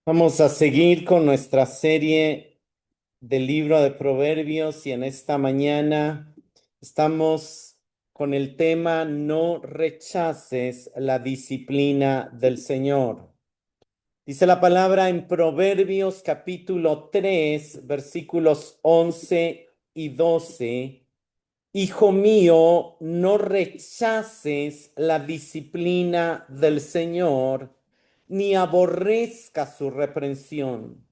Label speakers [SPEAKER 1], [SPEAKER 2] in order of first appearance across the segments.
[SPEAKER 1] Vamos a seguir con nuestra serie del libro de Proverbios y en esta mañana estamos con el tema No rechaces la disciplina del Señor. Dice la palabra en Proverbios capítulo 3 versículos 11 y 12. Hijo mío, no rechaces la disciplina del Señor, ni aborrezca su reprensión,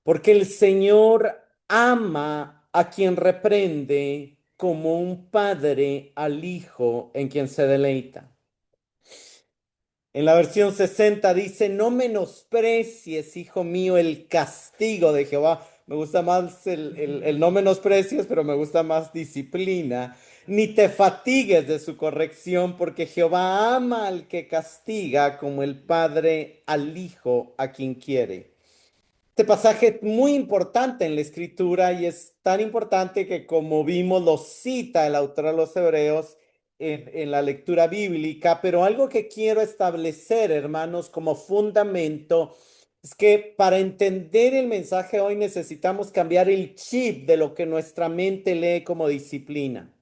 [SPEAKER 1] porque el Señor ama a quien reprende como un padre al hijo en quien se deleita. En la versión 60 dice, no menosprecies, hijo mío, el castigo de Jehová. Me gusta más el no menosprecies, pero me gusta más disciplina. Ni te fatigues de su corrección, porque Jehová ama al que castiga como el padre al hijo a quien quiere. Este pasaje es muy importante en la escritura y es tan importante que como vimos lo cita el autor de los Hebreos en la lectura bíblica, pero algo que quiero establecer, hermanos, como fundamento, es que para entender el mensaje hoy necesitamos cambiar el chip de lo que nuestra mente lee como disciplina.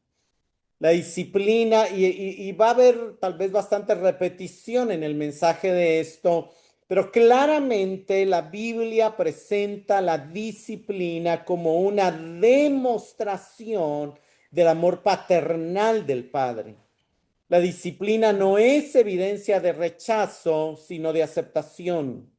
[SPEAKER 1] La disciplina, y va a haber tal vez bastante repetición en el mensaje de esto, pero claramente la Biblia presenta la disciplina como una demostración del amor paternal del Padre. La disciplina no es evidencia de rechazo, sino de aceptación.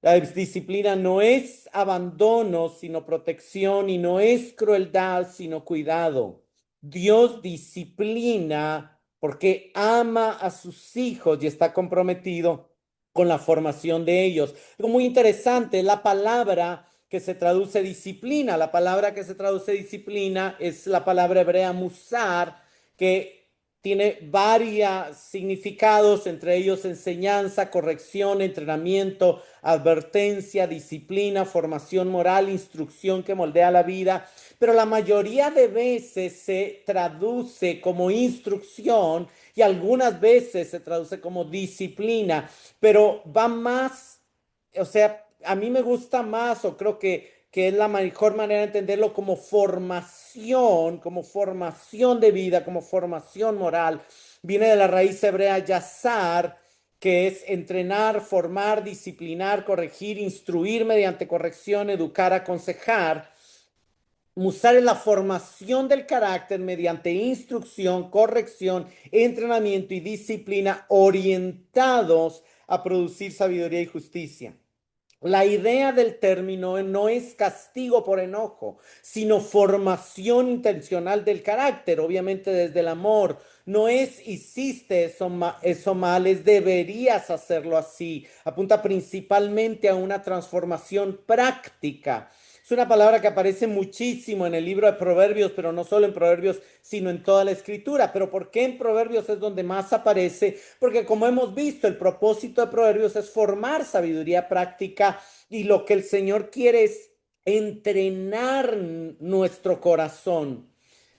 [SPEAKER 1] La disciplina no es abandono, sino protección, y no es crueldad, sino cuidado. Dios disciplina porque ama a sus hijos y está comprometido con la formación de ellos. Algo muy interesante, la palabra que se traduce disciplina, la palabra que se traduce disciplina es la palabra hebrea musar, que tiene varios significados, entre ellos enseñanza, corrección, entrenamiento, advertencia, disciplina, formación moral, instrucción que moldea la vida, pero la mayoría de veces se traduce como instrucción y algunas veces se traduce como disciplina, pero va más, o sea, a mí me gusta más o creo que es la mejor manera de entenderlo como formación de vida, como formación moral. Viene de la raíz hebrea yazar, que es entrenar, formar, disciplinar, corregir, instruir mediante corrección, educar, aconsejar. Musar es la formación del carácter mediante instrucción, corrección, entrenamiento y disciplina orientados a producir sabiduría y justicia. La idea del término no es castigo por enojo, sino formación intencional del carácter, obviamente desde el amor. No es hiciste eso mal, es deberías hacerlo así. Apunta principalmente a una transformación práctica. Es una palabra que aparece muchísimo en el libro de Proverbios, pero no solo en Proverbios, sino en toda la escritura. ¿Pero por qué en Proverbios es donde más aparece? Porque como hemos visto, el propósito de Proverbios es formar sabiduría práctica y lo que el Señor quiere es entrenar nuestro corazón.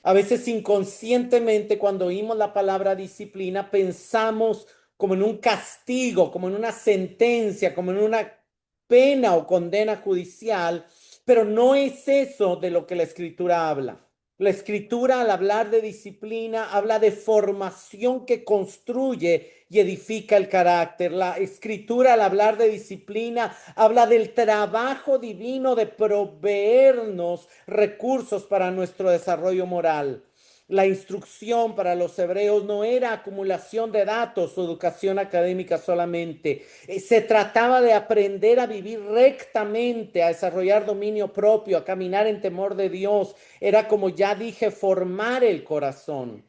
[SPEAKER 1] A veces inconscientemente cuando oímos la palabra disciplina pensamos como en un castigo, como en una sentencia, como en una pena o condena judicial, pero no es eso de lo que la escritura habla. La escritura al hablar de disciplina habla de formación que construye y edifica el carácter. La escritura al hablar de disciplina habla del trabajo divino de proveernos recursos para nuestro desarrollo moral. La instrucción para los hebreos no era acumulación de datos o educación académica solamente. Se trataba de aprender a vivir rectamente, a desarrollar dominio propio, a caminar en temor de Dios. Era, como ya dije, formar el corazón.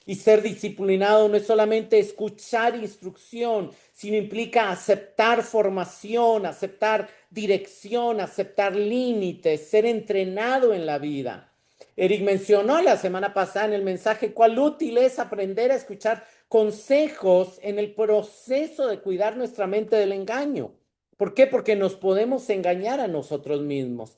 [SPEAKER 1] Y ser disciplinado no es solamente escuchar instrucción, sino implica aceptar formación, aceptar dirección, aceptar límites, ser entrenado en la vida. Eric mencionó la semana pasada en el mensaje cuál útil es aprender a escuchar consejos en el proceso de cuidar nuestra mente del engaño. ¿Por qué? Porque nos podemos engañar a nosotros mismos.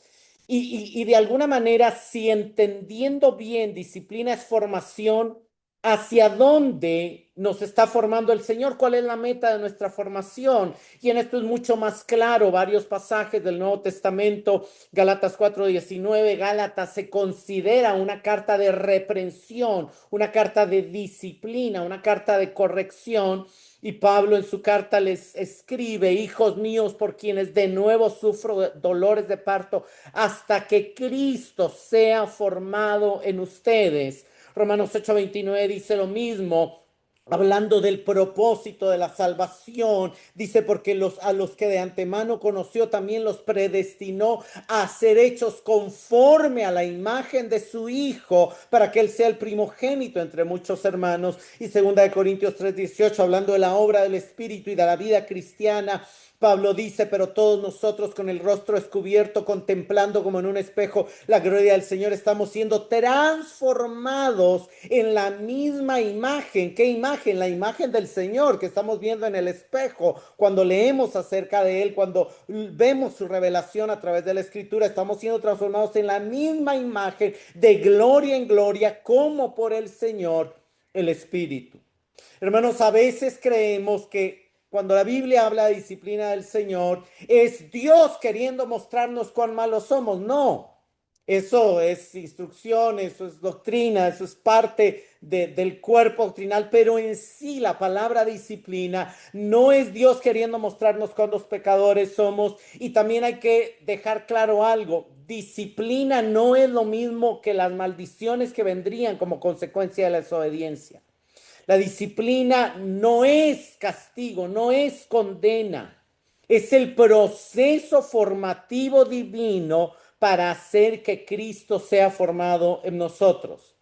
[SPEAKER 1] Y de alguna manera, si entendiendo bien, disciplina es formación, hacia dónde nos está formando el Señor, cuál es la meta de nuestra formación. Y en esto es mucho más claro, varios pasajes del Nuevo Testamento, Gálatas 4:19, Gálatas se considera una carta de reprensión, una carta de disciplina, una carta de corrección. Y Pablo en su carta les escribe, hijos míos, por quienes de nuevo sufro dolores de parto, hasta que Cristo sea formado en ustedes. Romanos 8:29 dice lo mismo, hablando del propósito de la salvación. Dice, porque a los que de antemano conoció también los predestinó a ser hechos conforme a la imagen de su Hijo, para que Él sea el primogénito entre muchos hermanos. Y segunda de Corintios 3:18, hablando de la obra del Espíritu y de la vida cristiana, Pablo dice, pero todos nosotros con el rostro descubierto, contemplando como en un espejo la gloria del Señor, estamos siendo transformados en la misma imagen. ¿Qué imagen? La imagen del Señor que estamos viendo en el espejo. Cuando leemos acerca de Él, cuando vemos su revelación a través de la Escritura, estamos siendo transformados en la misma imagen de gloria en gloria, como por el Señor, el Espíritu. Hermanos, a veces creemos que cuando la Biblia habla de disciplina del Señor, es Dios queriendo mostrarnos cuán malos somos. No, eso es instrucción, eso es doctrina, eso es parte del cuerpo doctrinal, pero en sí la palabra disciplina no es Dios queriendo mostrarnos cuántos pecadores somos. Y también hay que dejar claro algo. Disciplina no es lo mismo que las maldiciones que vendrían como consecuencia de la desobediencia. La disciplina no es castigo, no es condena. Es el proceso formativo divino para hacer que Cristo sea formado en nosotros.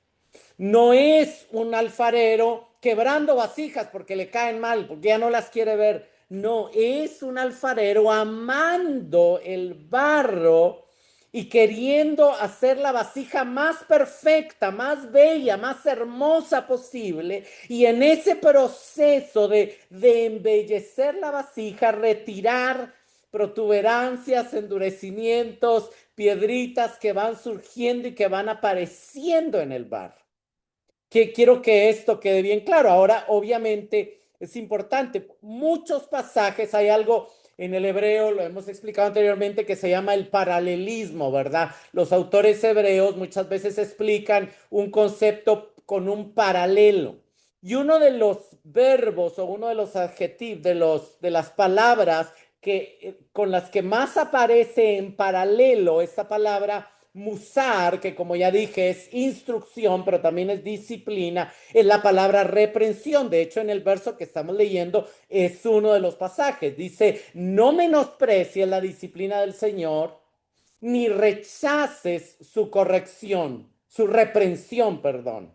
[SPEAKER 1] No es un alfarero quebrando vasijas porque le caen mal, porque ya no las quiere ver. No, es un alfarero amando el barro y queriendo hacer la vasija más perfecta, más bella, más hermosa posible. Y en ese proceso de embellecer la vasija, retirar protuberancias, endurecimientos, piedritas que van surgiendo y que van apareciendo en el barro. Que quiero que esto quede bien claro. Ahora, obviamente, es importante. Muchos pasajes, hay algo en el hebreo, lo hemos explicado anteriormente, que se llama el paralelismo, ¿verdad? Los autores hebreos muchas veces explican un concepto con un paralelo. Y uno de los verbos o uno de los adjetivos, de las palabras con las que más aparece en paralelo esta palabra musar, que como ya dije es instrucción, pero también es disciplina, es la palabra reprensión. De hecho, en el verso que estamos leyendo es uno de los pasajes. Dice, no menosprecies la disciplina del Señor, ni rechaces su corrección, su reprensión, perdón.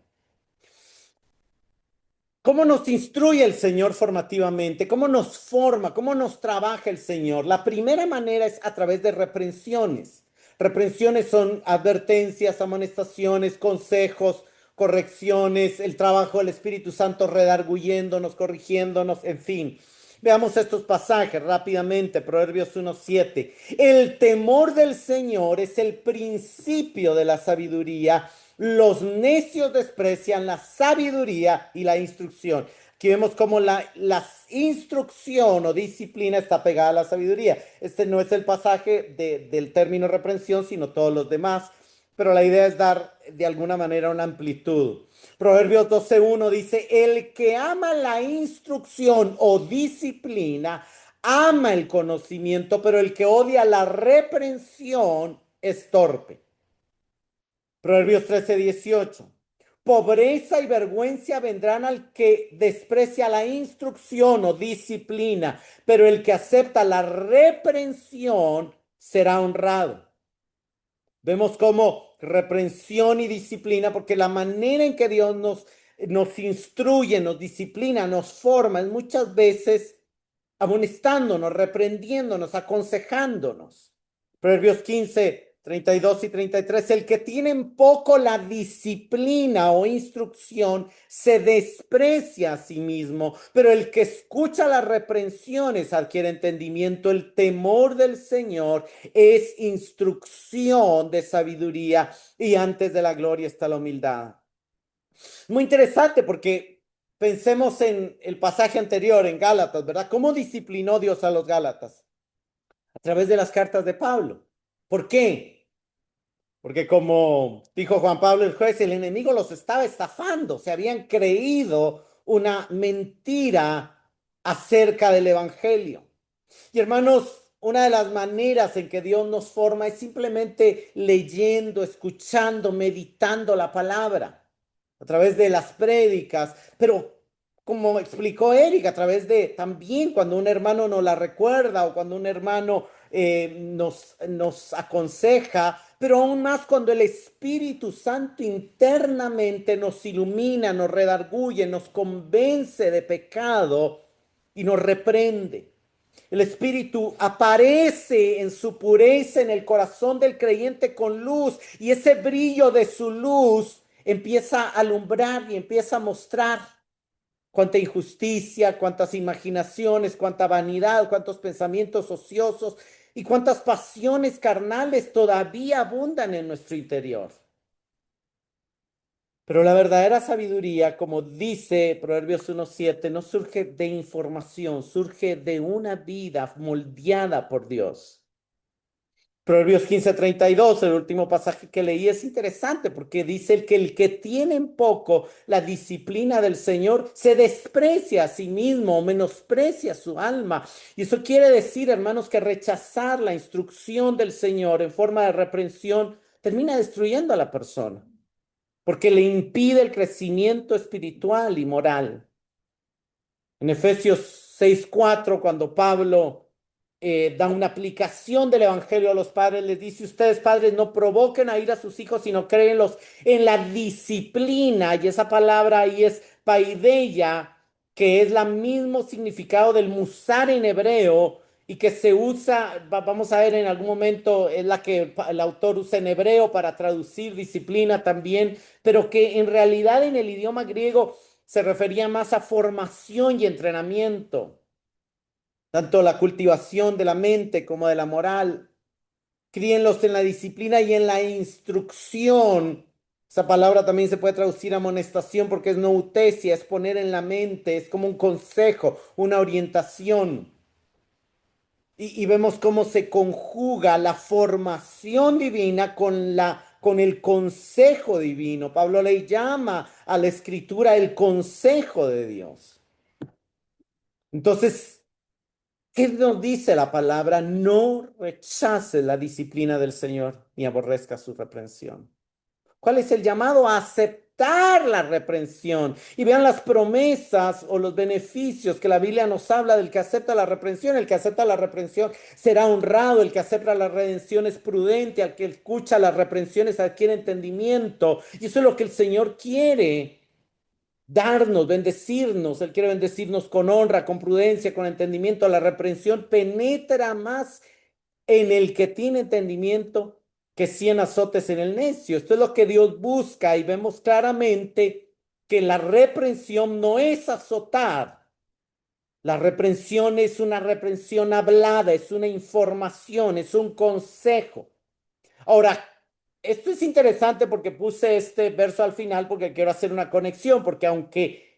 [SPEAKER 1] ¿Cómo nos instruye el Señor formativamente? ¿Cómo nos forma? ¿Cómo nos trabaja el Señor? La primera manera es a través de reprensiones. Reprensiones son advertencias, amonestaciones, consejos, correcciones, el trabajo del Espíritu Santo redarguyéndonos, corrigiéndonos, en fin. Veamos estos pasajes rápidamente. Proverbios 1:7. El temor del Señor es el principio de la sabiduría. Los necios desprecian la sabiduría y la instrucción. Aquí vemos cómo la instrucción o disciplina está pegada a la sabiduría. Este no es el pasaje del término reprensión, sino todos los demás. Pero la idea es dar de alguna manera una amplitud. Proverbios 12:1 dice, el que ama la instrucción o disciplina, ama el conocimiento, pero el que odia la reprensión es torpe. Proverbios 13:18. Pobreza y vergüenza vendrán al que desprecia la instrucción o disciplina, pero el que acepta la reprensión será honrado. Vemos como reprensión y disciplina, porque la manera en que Dios nos instruye, nos disciplina, nos forma, es muchas veces amonestándonos, reprendiéndonos, aconsejándonos. Proverbios 15:32 y 33. El que tiene en poco la disciplina o instrucción se desprecia a sí mismo, pero el que escucha las reprensiones adquiere entendimiento. El temor del Señor es instrucción de sabiduría y antes de la gloria está la humildad. Muy interesante porque pensemos en el pasaje anterior, en Gálatas, ¿verdad? ¿Cómo disciplinó Dios a los Gálatas? A través de las cartas de Pablo. ¿Por qué? Porque como dijo Juan Pablo el juez, el enemigo los estaba estafando, se habían creído una mentira acerca del evangelio. Y hermanos, una de las maneras en que Dios nos forma es simplemente leyendo, escuchando, meditando la palabra a través de las prédicas, pero como explicó Eric, a través de también cuando un hermano nos la recuerda o cuando un hermano nos aconseja, pero aún más cuando el Espíritu Santo internamente nos ilumina, nos redarguye, nos convence de pecado y nos reprende. El Espíritu aparece en su pureza en el corazón del creyente con luz y ese brillo de su luz empieza a alumbrar y empieza a mostrar cuánta injusticia, cuántas imaginaciones, cuánta vanidad, cuántos pensamientos ociosos y cuántas pasiones carnales todavía abundan en nuestro interior. Pero la verdadera sabiduría, como dice Proverbios 1:7, no surge de información, surge de una vida moldeada por Dios. Proverbios 15:32, el último pasaje que leí, es interesante porque dice el que tiene en poco la disciplina del Señor se desprecia a sí mismo o menosprecia su alma. Y eso quiere decir, hermanos, que rechazar la instrucción del Señor en forma de reprensión termina destruyendo a la persona porque le impide el crecimiento espiritual y moral. En Efesios 6:4, cuando Pablo da una aplicación del Evangelio a los padres, les dice, ustedes padres no provoquen a ir a sus hijos, sino créenlos en la disciplina, y esa palabra ahí es paideia, que es el mismo significado del musar en hebreo, y que se usa, vamos a ver en algún momento, es la que el autor usa en hebreo para traducir disciplina también, pero que en realidad en el idioma griego se refería más a formación y entrenamiento, tanto la cultivación de la mente como de la moral. Críenlos en la disciplina y en la instrucción. Esa palabra también se puede traducir amonestación porque es noutesia, es poner en la mente, es como un consejo, una orientación. Y vemos cómo se conjuga la formación divina con el consejo divino. Pablo le llama a la escritura el consejo de Dios. Entonces, ¿qué nos dice la palabra? No rechaces la disciplina del Señor ni aborrezca su reprensión. ¿Cuál es el llamado? A aceptar la reprensión. Y vean las promesas o los beneficios que la Biblia nos habla del que acepta la reprensión. El que acepta la reprensión será honrado. El que acepta la redención es prudente. Al que escucha las reprensiones adquiere entendimiento. Y eso es lo que el Señor quiere darnos, bendecirnos. Él quiere bendecirnos con honra, con prudencia, con entendimiento. La reprensión penetra más en el que tiene entendimiento que 100 azotes en el necio. Esto es lo que Dios busca y vemos claramente que la reprensión no es azotar. La reprensión es una reprensión hablada, es una información, es un consejo. Ahora, esto es interesante porque puse este verso al final porque quiero hacer una conexión, porque aunque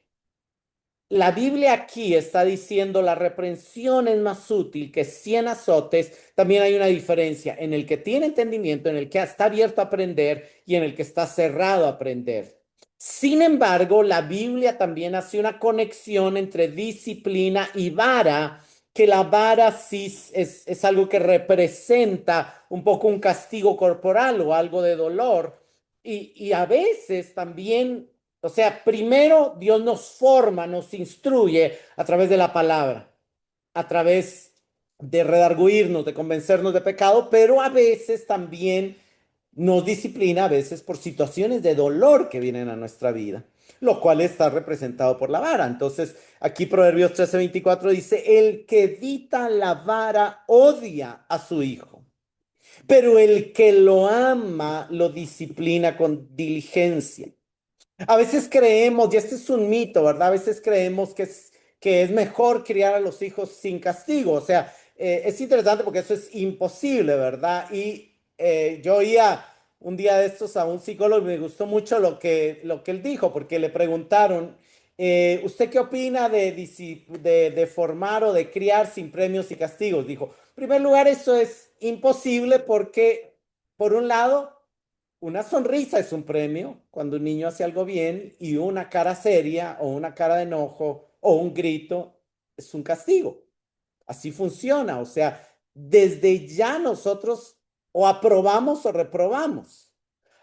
[SPEAKER 1] la Biblia aquí está diciendo la reprensión es más útil que 100 azotes. También hay una diferencia en el que tiene entendimiento, en el que está abierto a aprender y en el que está cerrado a aprender. Sin embargo, la Biblia también hace una conexión entre disciplina y vara, que la vara sí es algo que representa un poco un castigo corporal o algo de dolor. Y a veces también, o sea, primero Dios nos forma, nos instruye a través de la palabra, a través de redarguirnos, de convencernos de pecado, pero a veces también nos disciplina, a veces por situaciones de dolor que vienen a nuestra vida, lo cual está representado por la vara. Entonces, aquí Proverbios 13:24 dice, el que evita la vara odia a su hijo, pero el que lo ama lo disciplina con diligencia. A veces creemos, y este es un mito, ¿verdad? A veces creemos que es mejor criar a los hijos sin castigo. O sea, es interesante porque eso es imposible, ¿verdad? Y yo oía un día de estos a un psicólogo y me gustó mucho lo que él dijo, porque le preguntaron, ¿usted qué opina de formar o de criar sin premios y castigos? Dijo, en primer lugar, eso es imposible porque, por un lado, una sonrisa es un premio cuando un niño hace algo bien y una cara seria o una cara de enojo o un grito es un castigo. Así funciona, o sea, desde ya nosotros o aprobamos o reprobamos.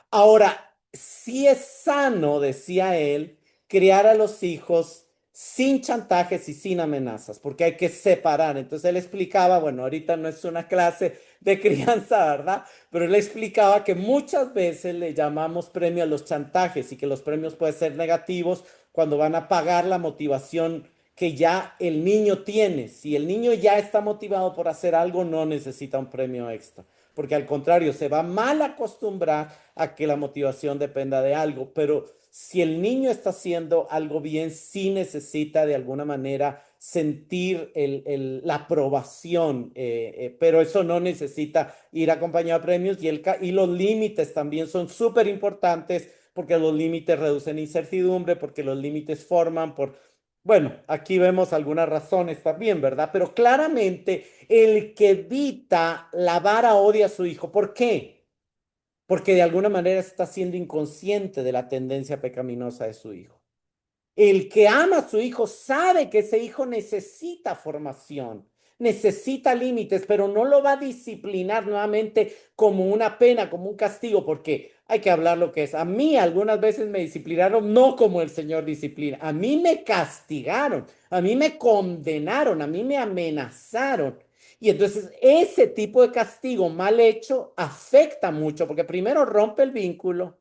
[SPEAKER 1] Ahora, sí es sano, decía él, criar a los hijos sin chantajes y sin amenazas, porque hay que separar. Entonces él explicaba, bueno, ahorita no es una clase de crianza, ¿verdad? Pero él explicaba que muchas veces le llamamos premio a los chantajes y que los premios pueden ser negativos cuando van a pagar la motivación que ya el niño tiene. Si el niño ya está motivado por hacer algo, no necesita un premio extra, porque al contrario, se va mal acostumbrar a que la motivación dependa de algo, pero si el niño está haciendo algo bien, sí necesita de alguna manera sentir la aprobación, pero eso no necesita ir acompañado de premios y los límites también son súper importantes porque los límites reducen incertidumbre, porque los límites forman por... Bueno, aquí vemos algunas razones también, ¿verdad? Pero claramente el que evita la vara odia a su hijo. ¿Por qué? Porque de alguna manera está siendo inconsciente de la tendencia pecaminosa de su hijo. El que ama a su hijo sabe que ese hijo necesita formación, necesita límites, pero no lo va a disciplinar nuevamente como una pena, como un castigo, porque hay que hablar lo que es. A mí algunas veces me disciplinaron no como el Señor disciplina, a mí me castigaron, a mí me condenaron, a mí me amenazaron. Y entonces ese tipo de castigo mal hecho afecta mucho, porque primero rompe el vínculo.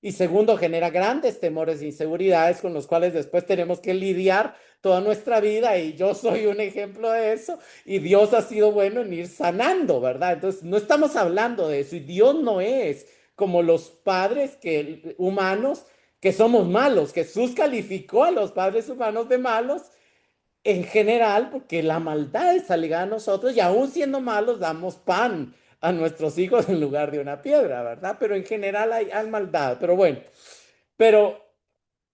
[SPEAKER 1] Y segundo, genera grandes temores e inseguridades con los cuales después tenemos que lidiar toda nuestra vida y yo soy un ejemplo de eso y Dios ha sido bueno en ir sanando, ¿verdad? Entonces, no estamos hablando de eso y Dios no es como los padres humanos que somos malos. Jesús calificó a los padres humanos de malos en general, porque la maldad está ligada a nosotros y aún siendo malos damos pan a nuestros hijos en lugar de una piedra, ¿verdad? Pero en general hay maldad. Pero bueno, pero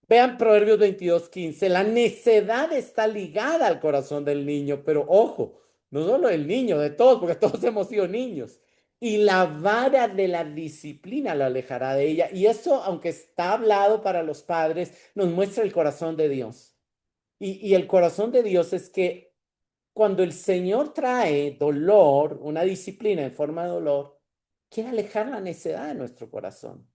[SPEAKER 1] vean Proverbios 22:15, la necedad está ligada al corazón del niño, pero ojo, no solo del niño, de todos, porque todos hemos sido niños. Y la vara de la disciplina lo alejará de ella. Y eso, aunque está hablado para los padres, nos muestra el corazón de Dios. Y el corazón de Dios es que cuando el Señor trae dolor, una disciplina en forma de dolor, quiere alejar la necedad de nuestro corazón.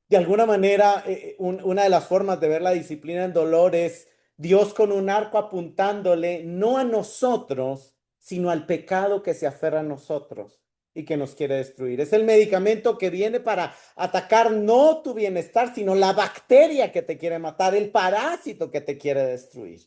[SPEAKER 1] De alguna manera, una de las formas de ver la disciplina en dolor es Dios con un arco apuntándole no a nosotros, sino al pecado que se aferra a nosotros y que nos quiere destruir. Es el medicamento que viene para atacar no tu bienestar, sino la bacteria que te quiere matar, el parásito que te quiere destruir.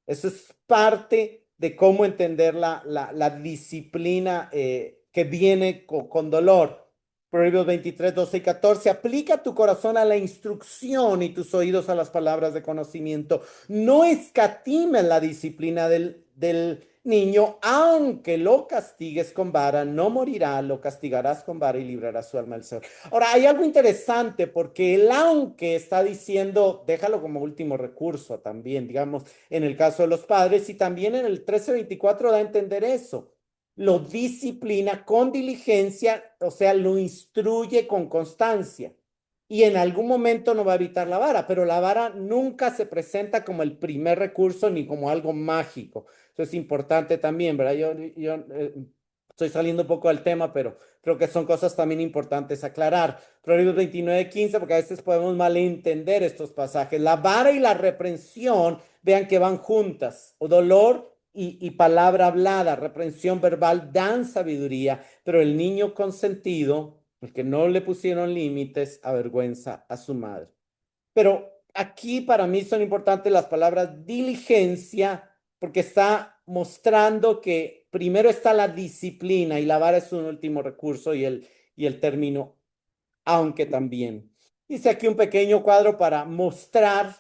[SPEAKER 1] Eso es parte de cómo entender la disciplina que viene con dolor. Proverbios 23, 12 y 14. Aplica tu corazón a la instrucción y tus oídos a las palabras de conocimiento. No escatimes la disciplina del niño, aunque lo castigues con vara, no morirá, lo castigarás con vara y librarás su alma al Señor. Ahora, hay algo interesante porque el aunque está diciendo, déjalo como último recurso también, digamos, en el caso de los padres, y también en el 13:24 da a entender eso. Lo disciplina con diligencia, o sea, lo instruye con constancia. Y en algún momento no va a evitar la vara, pero la vara nunca se presenta como el primer recurso ni como algo mágico. Eso es importante también, ¿verdad? Yo estoy saliendo un poco del tema, pero creo que son cosas también importantes aclarar. Proverbios 29:15, porque a veces podemos malentender estos pasajes. La vara y la reprensión, vean que van juntas. O dolor y palabra hablada, reprensión verbal, dan sabiduría, pero el niño consentido, el que no le pusieron límites, avergüenza a su madre. Pero aquí para mí son importantes las palabras diligencia, porque está mostrando que primero está la disciplina y la vara es un último recurso y el término, aunque también. Hice aquí un pequeño cuadro para mostrar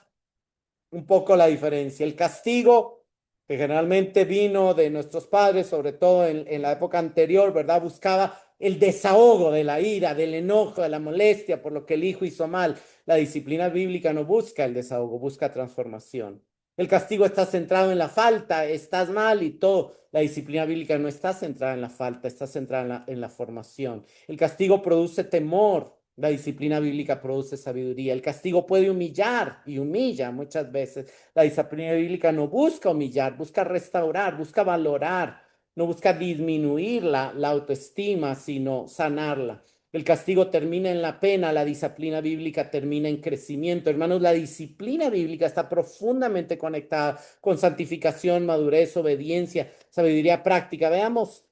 [SPEAKER 1] un poco la diferencia. El castigo, que generalmente vino de nuestros padres, sobre todo en la época anterior, ¿verdad? Buscaba el desahogo de la ira, del enojo, de la molestia por lo que el hijo hizo mal. La disciplina bíblica no busca el desahogo, busca transformación. El castigo está centrado en la falta, estás mal y todo. La disciplina bíblica no está centrada en la falta, está centrada en la formación. El castigo produce temor, la disciplina bíblica produce sabiduría. El castigo puede humillar y humilla muchas veces. La disciplina bíblica no busca humillar, busca restaurar, busca valorar, no busca disminuir la autoestima, sino sanarla. El castigo termina en la pena, la disciplina bíblica termina en crecimiento. Hermanos, la disciplina bíblica está profundamente conectada con santificación, madurez, obediencia, sabiduría práctica. Veamos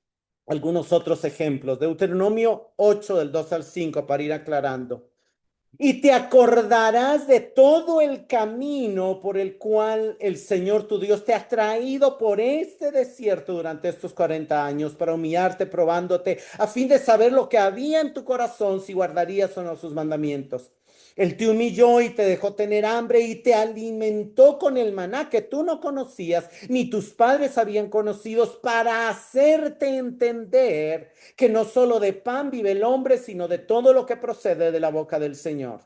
[SPEAKER 1] algunos otros ejemplos. Deuteronomio 8 del 2 al 5 para ir aclarando. Y te acordarás de todo el camino por el cual el Señor tu Dios te ha traído por este desierto durante estos 40 años para humillarte, probándote, a fin de saber lo que había en tu corazón, si guardarías o no sus mandamientos. Él te humilló y te dejó tener hambre y te alimentó con el maná que tú no conocías, ni tus padres habían conocido, para hacerte entender que no solo de pan vive el hombre, sino de todo lo que procede de la boca del Señor.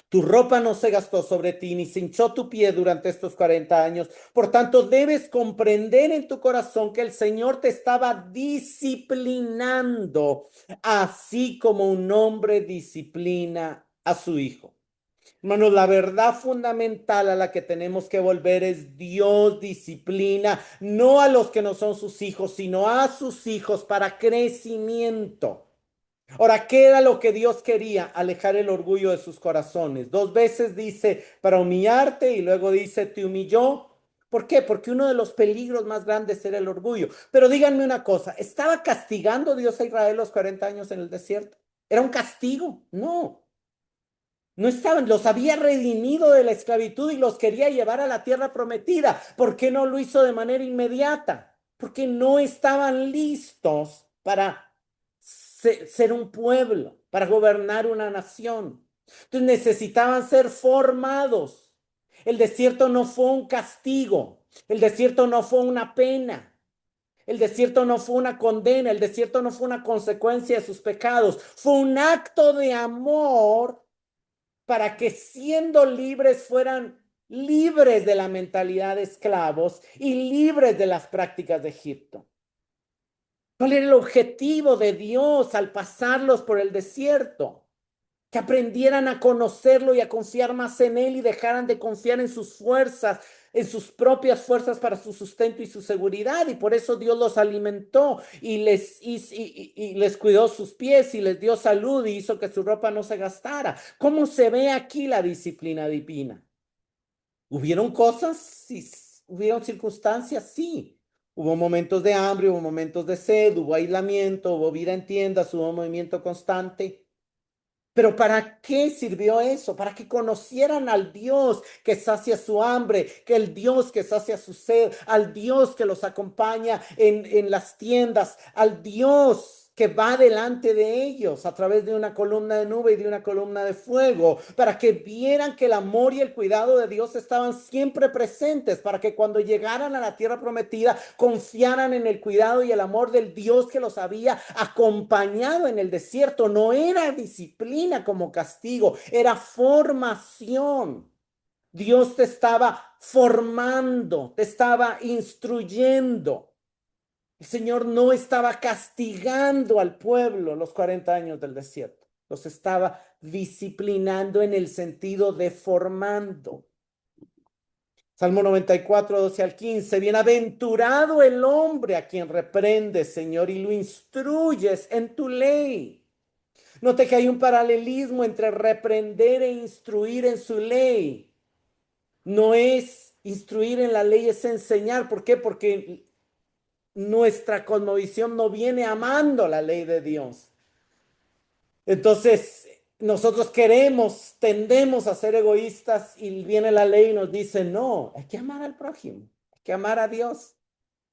[SPEAKER 1] Tu ropa no se gastó sobre ti, ni se hinchó tu pie durante estos 40 años. Por tanto, debes comprender en tu corazón que el Señor te estaba disciplinando, así como un hombre disciplina a su hijo. Hermanos, la verdad fundamental a la que tenemos que volver es Dios disciplina, no a los que no son sus hijos, sino a sus hijos para crecimiento. Ahora, ¿qué era lo que Dios quería? Alejar el orgullo de sus corazones. Dos veces dice para humillarte y luego dice te humilló. ¿Por qué? Porque uno de los peligros más grandes era el orgullo. Pero díganme una cosa, ¿estaba castigando Dios a Israel los 40 años en el desierto? ¿Era un castigo? No. No estaban, los había redimido de la esclavitud y los quería llevar a la tierra prometida. ¿Por qué no lo hizo de manera inmediata? Porque no estaban listos para ser un pueblo, para gobernar una nación. Entonces necesitaban ser formados. El desierto no fue un castigo, el desierto no fue una pena. El desierto no fue una condena, el desierto no fue una consecuencia de sus pecados, fue un acto de amor para que siendo libres fueran libres de la mentalidad de esclavos y libres de las prácticas de Egipto. ¿Cuál era el objetivo de Dios al pasarlos por el desierto? Que aprendieran a conocerlo y a confiar más en Él y dejaran de confiar en sus fuerzas, en sus propias fuerzas para su sustento y su seguridad. Y por eso Dios los alimentó y les cuidó sus pies y les dio salud y hizo que su ropa no se gastara. ¿Cómo se ve aquí la disciplina divina? ¿Hubieron cosas? Sí. ¿Hubieron circunstancias? Sí. Hubo momentos de hambre, hubo momentos de sed, hubo aislamiento, hubo vida en tiendas, hubo movimiento constante. Pero ¿para qué sirvió eso? Para que conocieran al Dios que sacia su hambre, que el Dios que sacia su sed, al Dios que los acompaña en las tiendas, al Dios que va delante de ellos a través de una columna de nube y de una columna de fuego, para que vieran que el amor y el cuidado de Dios estaban siempre presentes, para que cuando llegaran a la tierra prometida confiaran en el cuidado y el amor del Dios que los había acompañado en el desierto. No era disciplina como castigo, era formación. Dios te estaba formando, te estaba instruyendo. El Señor no estaba castigando al pueblo los 40 años del desierto, los estaba disciplinando en el sentido de formando. Salmo 94, 12 al 15. Bienaventurado el hombre a quien reprendes, Señor, y lo instruyes en tu ley. Note que hay un paralelismo entre reprender e instruir en su ley. No es instruir en la ley, es enseñar. ¿Por qué? Porque nuestra cosmovisión no viene amando la ley de Dios. Entonces, nosotros tendemos a ser egoístas y viene la ley y nos dice, no, hay que amar al prójimo, hay que amar a Dios.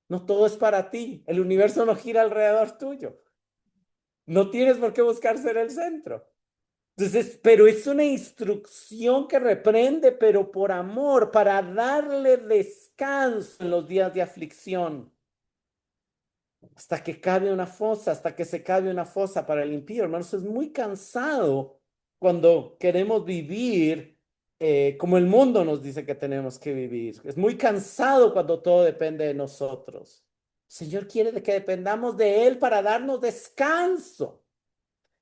[SPEAKER 1] No todo es para ti, el universo no gira alrededor tuyo. No tienes por qué buscar ser el centro. Entonces, pero es una instrucción que reprende, pero por amor, para darle descanso en los días de aflicción. hasta que cabe una fosa, hasta que se cabe una fosa para el impío. Hermanos, es muy cansado cuando queremos vivir como el mundo nos dice que tenemos que vivir. Es muy cansado cuando todo depende de nosotros. El Señor quiere de que dependamos de Él para darnos descanso.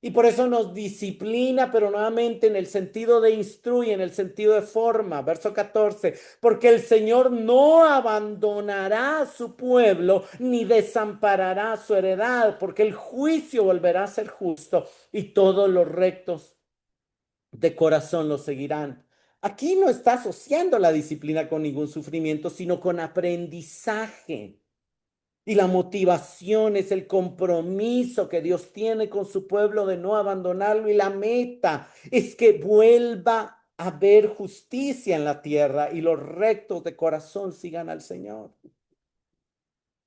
[SPEAKER 1] Y por eso nos disciplina, pero nuevamente en el sentido de instruye, en el sentido de forma. Verso 14, porque el Señor no abandonará a su pueblo ni desamparará a su heredad, porque el juicio volverá a ser justo y todos los rectos de corazón lo seguirán. Aquí no está asociando la disciplina con ningún sufrimiento, sino con aprendizaje. Y la motivación es el compromiso que Dios tiene con su pueblo de no abandonarlo. Y la meta es que vuelva a haber justicia en la tierra y los rectos de corazón sigan al Señor.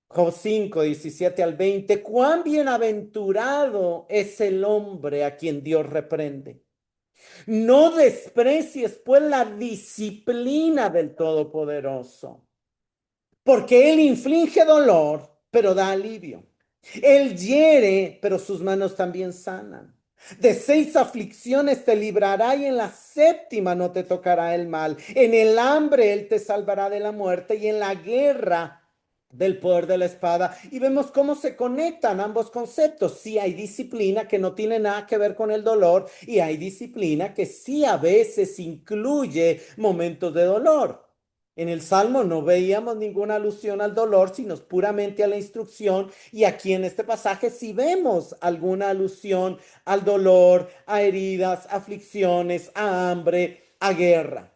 [SPEAKER 1] Job 5, 17 al 20. Cuán bienaventurado es el hombre a quien Dios reprende. No desprecies pues la disciplina del Todopoderoso, porque Él inflige dolor, pero da alivio. Él hiere, pero sus manos también sanan. De 6 aflicciones te librará y en la séptima no te tocará el mal. En el hambre Él te salvará de la muerte y en la guerra del poder de la espada. Y vemos cómo se conectan ambos conceptos. Sí hay disciplina que no tiene nada que ver con el dolor y hay disciplina que sí a veces incluye momentos de dolor. En el Salmo no veíamos ninguna alusión al dolor, sino puramente a la instrucción. Y aquí en este pasaje sí vemos alguna alusión al dolor, a heridas, aflicciones, a hambre, a guerra.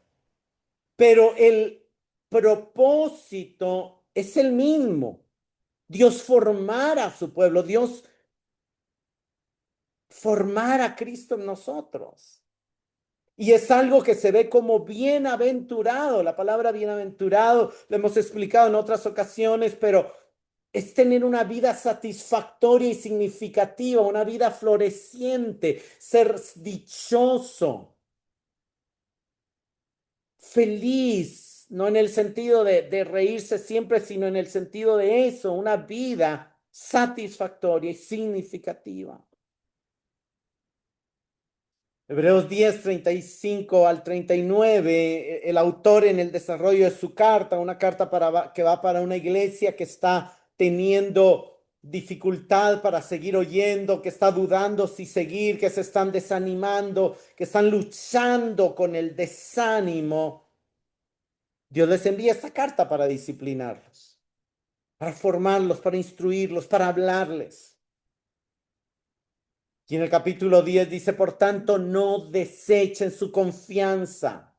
[SPEAKER 1] Pero el propósito es el mismo. Dios formar a su pueblo, Dios formar a Cristo en nosotros. Y es algo que se ve como bienaventurado. La palabra bienaventurado lo hemos explicado en otras ocasiones, pero es tener una vida satisfactoria y significativa, una vida floreciente, ser dichoso, feliz, no en el sentido de reírse siempre, sino en el sentido de eso, una vida satisfactoria y significativa. Hebreos 10, 35 al 39, el autor en el desarrollo de su carta, una carta que va para una iglesia que está teniendo dificultad para seguir oyendo, que está dudando si seguir, que se están desanimando, que están luchando con el desánimo. Dios les envía esta carta para disciplinarlos, para formarlos, para instruirlos, para hablarles. Y en el capítulo 10 dice, por tanto, no desechen su confianza,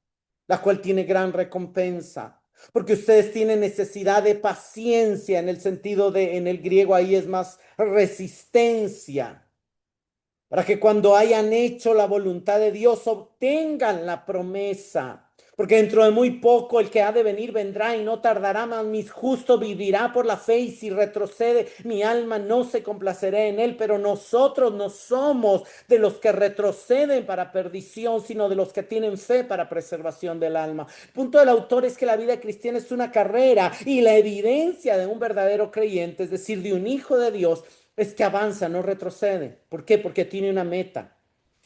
[SPEAKER 1] la cual tiene gran recompensa, porque ustedes tienen necesidad de paciencia en el sentido de, en el griego ahí es más resistencia, para que cuando hayan hecho la voluntad de Dios obtengan la promesa. Porque dentro de muy poco el que ha de venir vendrá y no tardará más. Mi justo vivirá por la fe y si retrocede, mi alma no se complacerá en él. Pero nosotros no somos de los que retroceden para perdición, sino de los que tienen fe para preservación del alma. El punto del autor es que la vida cristiana es una carrera y la evidencia de un verdadero creyente, es decir, de un hijo de Dios, es que avanza, no retrocede. ¿Por qué? Porque tiene una meta.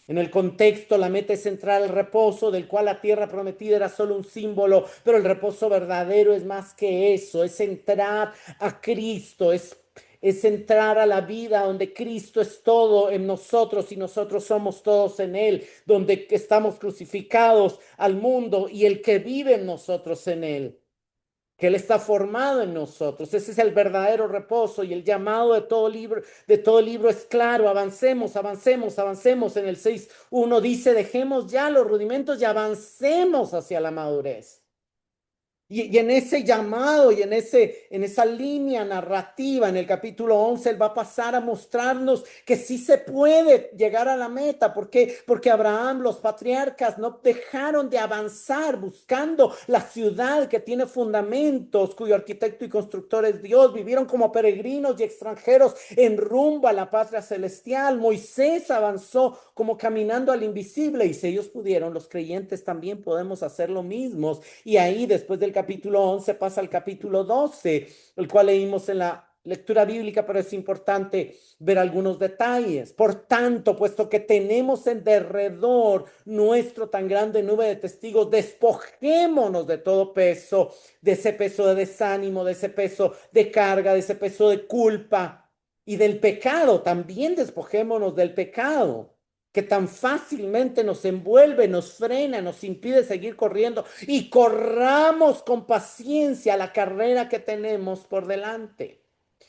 [SPEAKER 1] En el contexto, la meta es entrar al reposo, del cual la tierra prometida era solo un símbolo, pero el reposo verdadero es más que eso, es entrar a Cristo, es entrar a la vida donde Cristo es todo en nosotros y nosotros somos todos en Él, donde estamos crucificados al mundo y el que vive en nosotros en Él, que Él está formado en nosotros. Ese es el verdadero reposo y el llamado de todo libro es claro, avancemos, avancemos, avancemos. En el 6:1 dice, dejemos ya los rudimentos y avancemos hacia la madurez. Y en ese llamado y en esa línea narrativa, en el capítulo 11, él va a pasar a mostrarnos que sí se puede llegar a la meta. ¿Por qué? Porque Abraham, los patriarcas, no dejaron de avanzar buscando la ciudad que tiene fundamentos, cuyo arquitecto y constructor es Dios. Vivieron como peregrinos y extranjeros en rumbo a la patria celestial. Moisés avanzó como caminando al invisible y si ellos pudieron, los creyentes también podemos hacer lo mismo. Y ahí, después del capítulo 11, pasa al capítulo 12, el cual leímos en la lectura bíblica, pero es importante ver algunos detalles. Por tanto, puesto que tenemos en derredor nuestro tan grande nube de testigos, despojémonos de todo peso, de ese peso de desánimo, de ese peso de carga, de ese peso de culpa y del pecado. También despojémonos del pecado que tan fácilmente nos envuelve, nos frena, nos impide seguir corriendo y corramos con paciencia la carrera que tenemos por delante.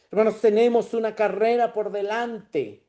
[SPEAKER 1] Hermanos, tenemos una carrera por delante,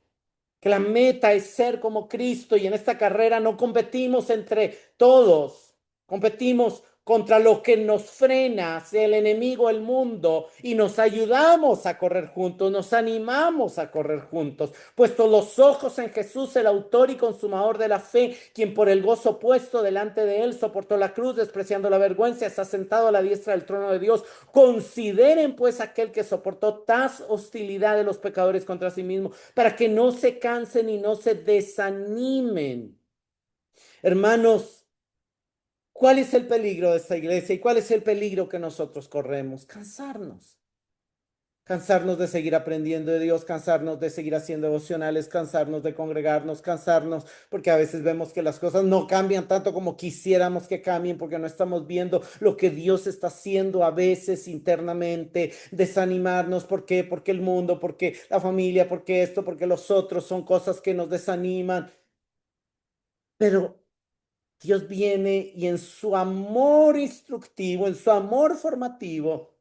[SPEAKER 1] que la meta es ser como Cristo y en esta carrera no competimos entre todos, competimos contra lo que nos frena, sea el enemigo, el mundo, y nos ayudamos a correr juntos, nos animamos a correr juntos, puesto los ojos en Jesús, el autor y consumador de la fe, quien por el gozo puesto delante de él soportó la cruz, despreciando la vergüenza, está sentado a la diestra del trono de Dios. Consideren pues aquel que soportó tal hostilidad de los pecadores contra sí mismo, para que no se cansen y no se desanimen. Hermanos, ¿cuál es el peligro de esta iglesia y cuál es el peligro que nosotros corremos? Cansarnos. Cansarnos de seguir aprendiendo de Dios, cansarnos de seguir haciendo devocionales, cansarnos de congregarnos, cansarnos porque a veces vemos que las cosas no cambian tanto como quisiéramos que cambien porque no estamos viendo lo que Dios está haciendo a veces internamente, desanimarnos. ¿Por qué? Porque el mundo, porque la familia, porque esto, porque los otros son cosas que nos desaniman. Pero Dios viene y en su amor instructivo, en su amor formativo,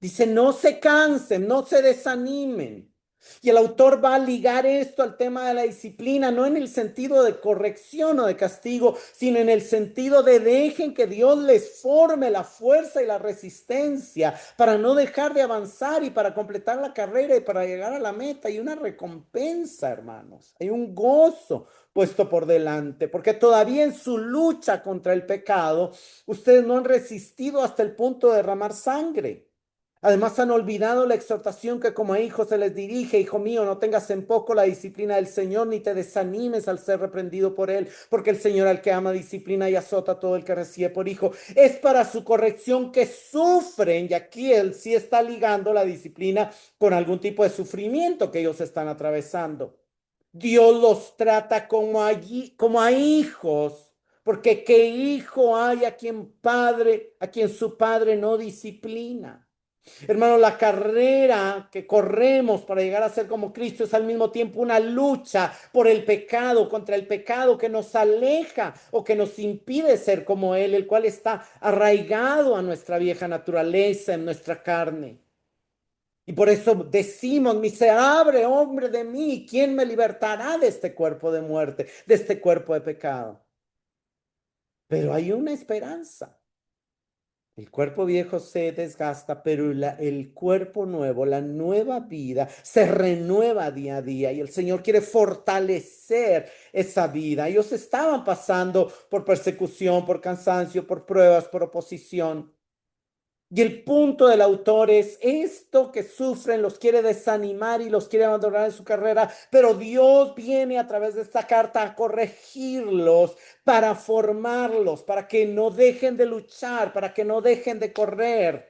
[SPEAKER 1] dice, no se cansen, no se desanimen. Y el autor va a ligar esto al tema de la disciplina, no en el sentido de corrección o de castigo, sino en el sentido de dejen que Dios les forme la fuerza y la resistencia para no dejar de avanzar y para completar la carrera y para llegar a la meta. Hay una recompensa, hermanos, hay un gozo puesto por delante, porque todavía en su lucha contra el pecado, ustedes no han resistido hasta el punto de derramar sangre. Además han olvidado la exhortación que como a hijos se les dirige: hijo mío, no tengas en poco la disciplina del Señor, ni te desanimes al ser reprendido por él, porque el Señor al que ama disciplina y azota a todo el que recibe por hijo. Es para su corrección que sufren, y aquí él sí está ligando la disciplina con algún tipo de sufrimiento que ellos están atravesando. Dios los trata como a hijos, porque qué hijo hay a quien su padre no disciplina. Hermano, la carrera que corremos para llegar a ser como Cristo es al mismo tiempo una lucha por el pecado, contra el pecado que nos aleja o que nos impide ser como Él, el cual está arraigado a nuestra vieja naturaleza, en nuestra carne. Y por eso decimos, miserable hombre de mí, ¿quién me libertará de este cuerpo de muerte, de este cuerpo de pecado? Pero hay una esperanza. El cuerpo viejo se desgasta, pero el cuerpo nuevo, la nueva vida, se renueva día a día y el Señor quiere fortalecer esa vida. Ellos estaban pasando por persecución, por cansancio, por pruebas, por oposición. Y el punto del autor es esto que sufren, los quiere desanimar y los quiere abandonar en su carrera, pero Dios viene a través de esta carta a corregirlos, para formarlos, para que no dejen de luchar, para que no dejen de correr.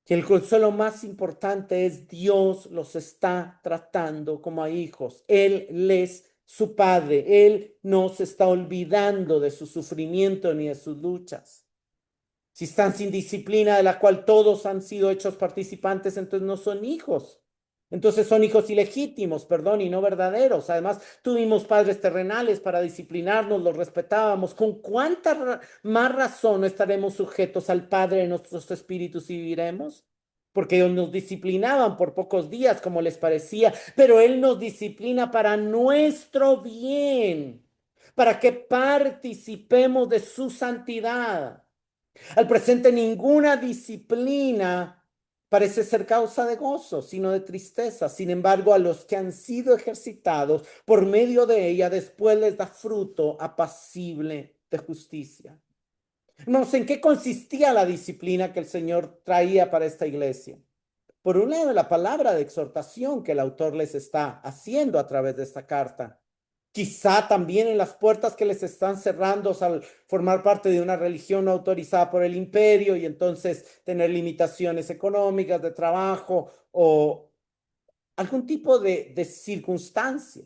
[SPEAKER 1] Y el consuelo más importante es Dios los está tratando como a hijos. Él les su padre, Él no se está olvidando de su sufrimiento ni de sus luchas. Si están sin disciplina de la cual todos han sido hechos participantes, entonces no son hijos. Entonces son hijos ilegítimos, perdón, y no verdaderos. Además, tuvimos padres terrenales para disciplinarnos, los respetábamos. ¿Con cuánta más razón no estaremos sujetos al Padre de nuestros espíritus y viviremos? Porque ellos nos disciplinaban por pocos días, como les parecía, pero Él nos disciplina para nuestro bien, para que participemos de su santidad. Al presente ninguna disciplina parece ser causa de gozo, sino de tristeza. Sin embargo, a los que han sido ejercitados por medio de ella, después les da fruto apacible de justicia. Hermanos, ¿en qué consistía la disciplina que el Señor traía para esta iglesia? Por un lado, la palabra de exhortación que el autor les está haciendo a través de esta carta. quizá también en las puertas que les están cerrando al formar parte de una religión no autorizada por el imperio y entonces tener limitaciones económicas de trabajo o algún tipo de circunstancia.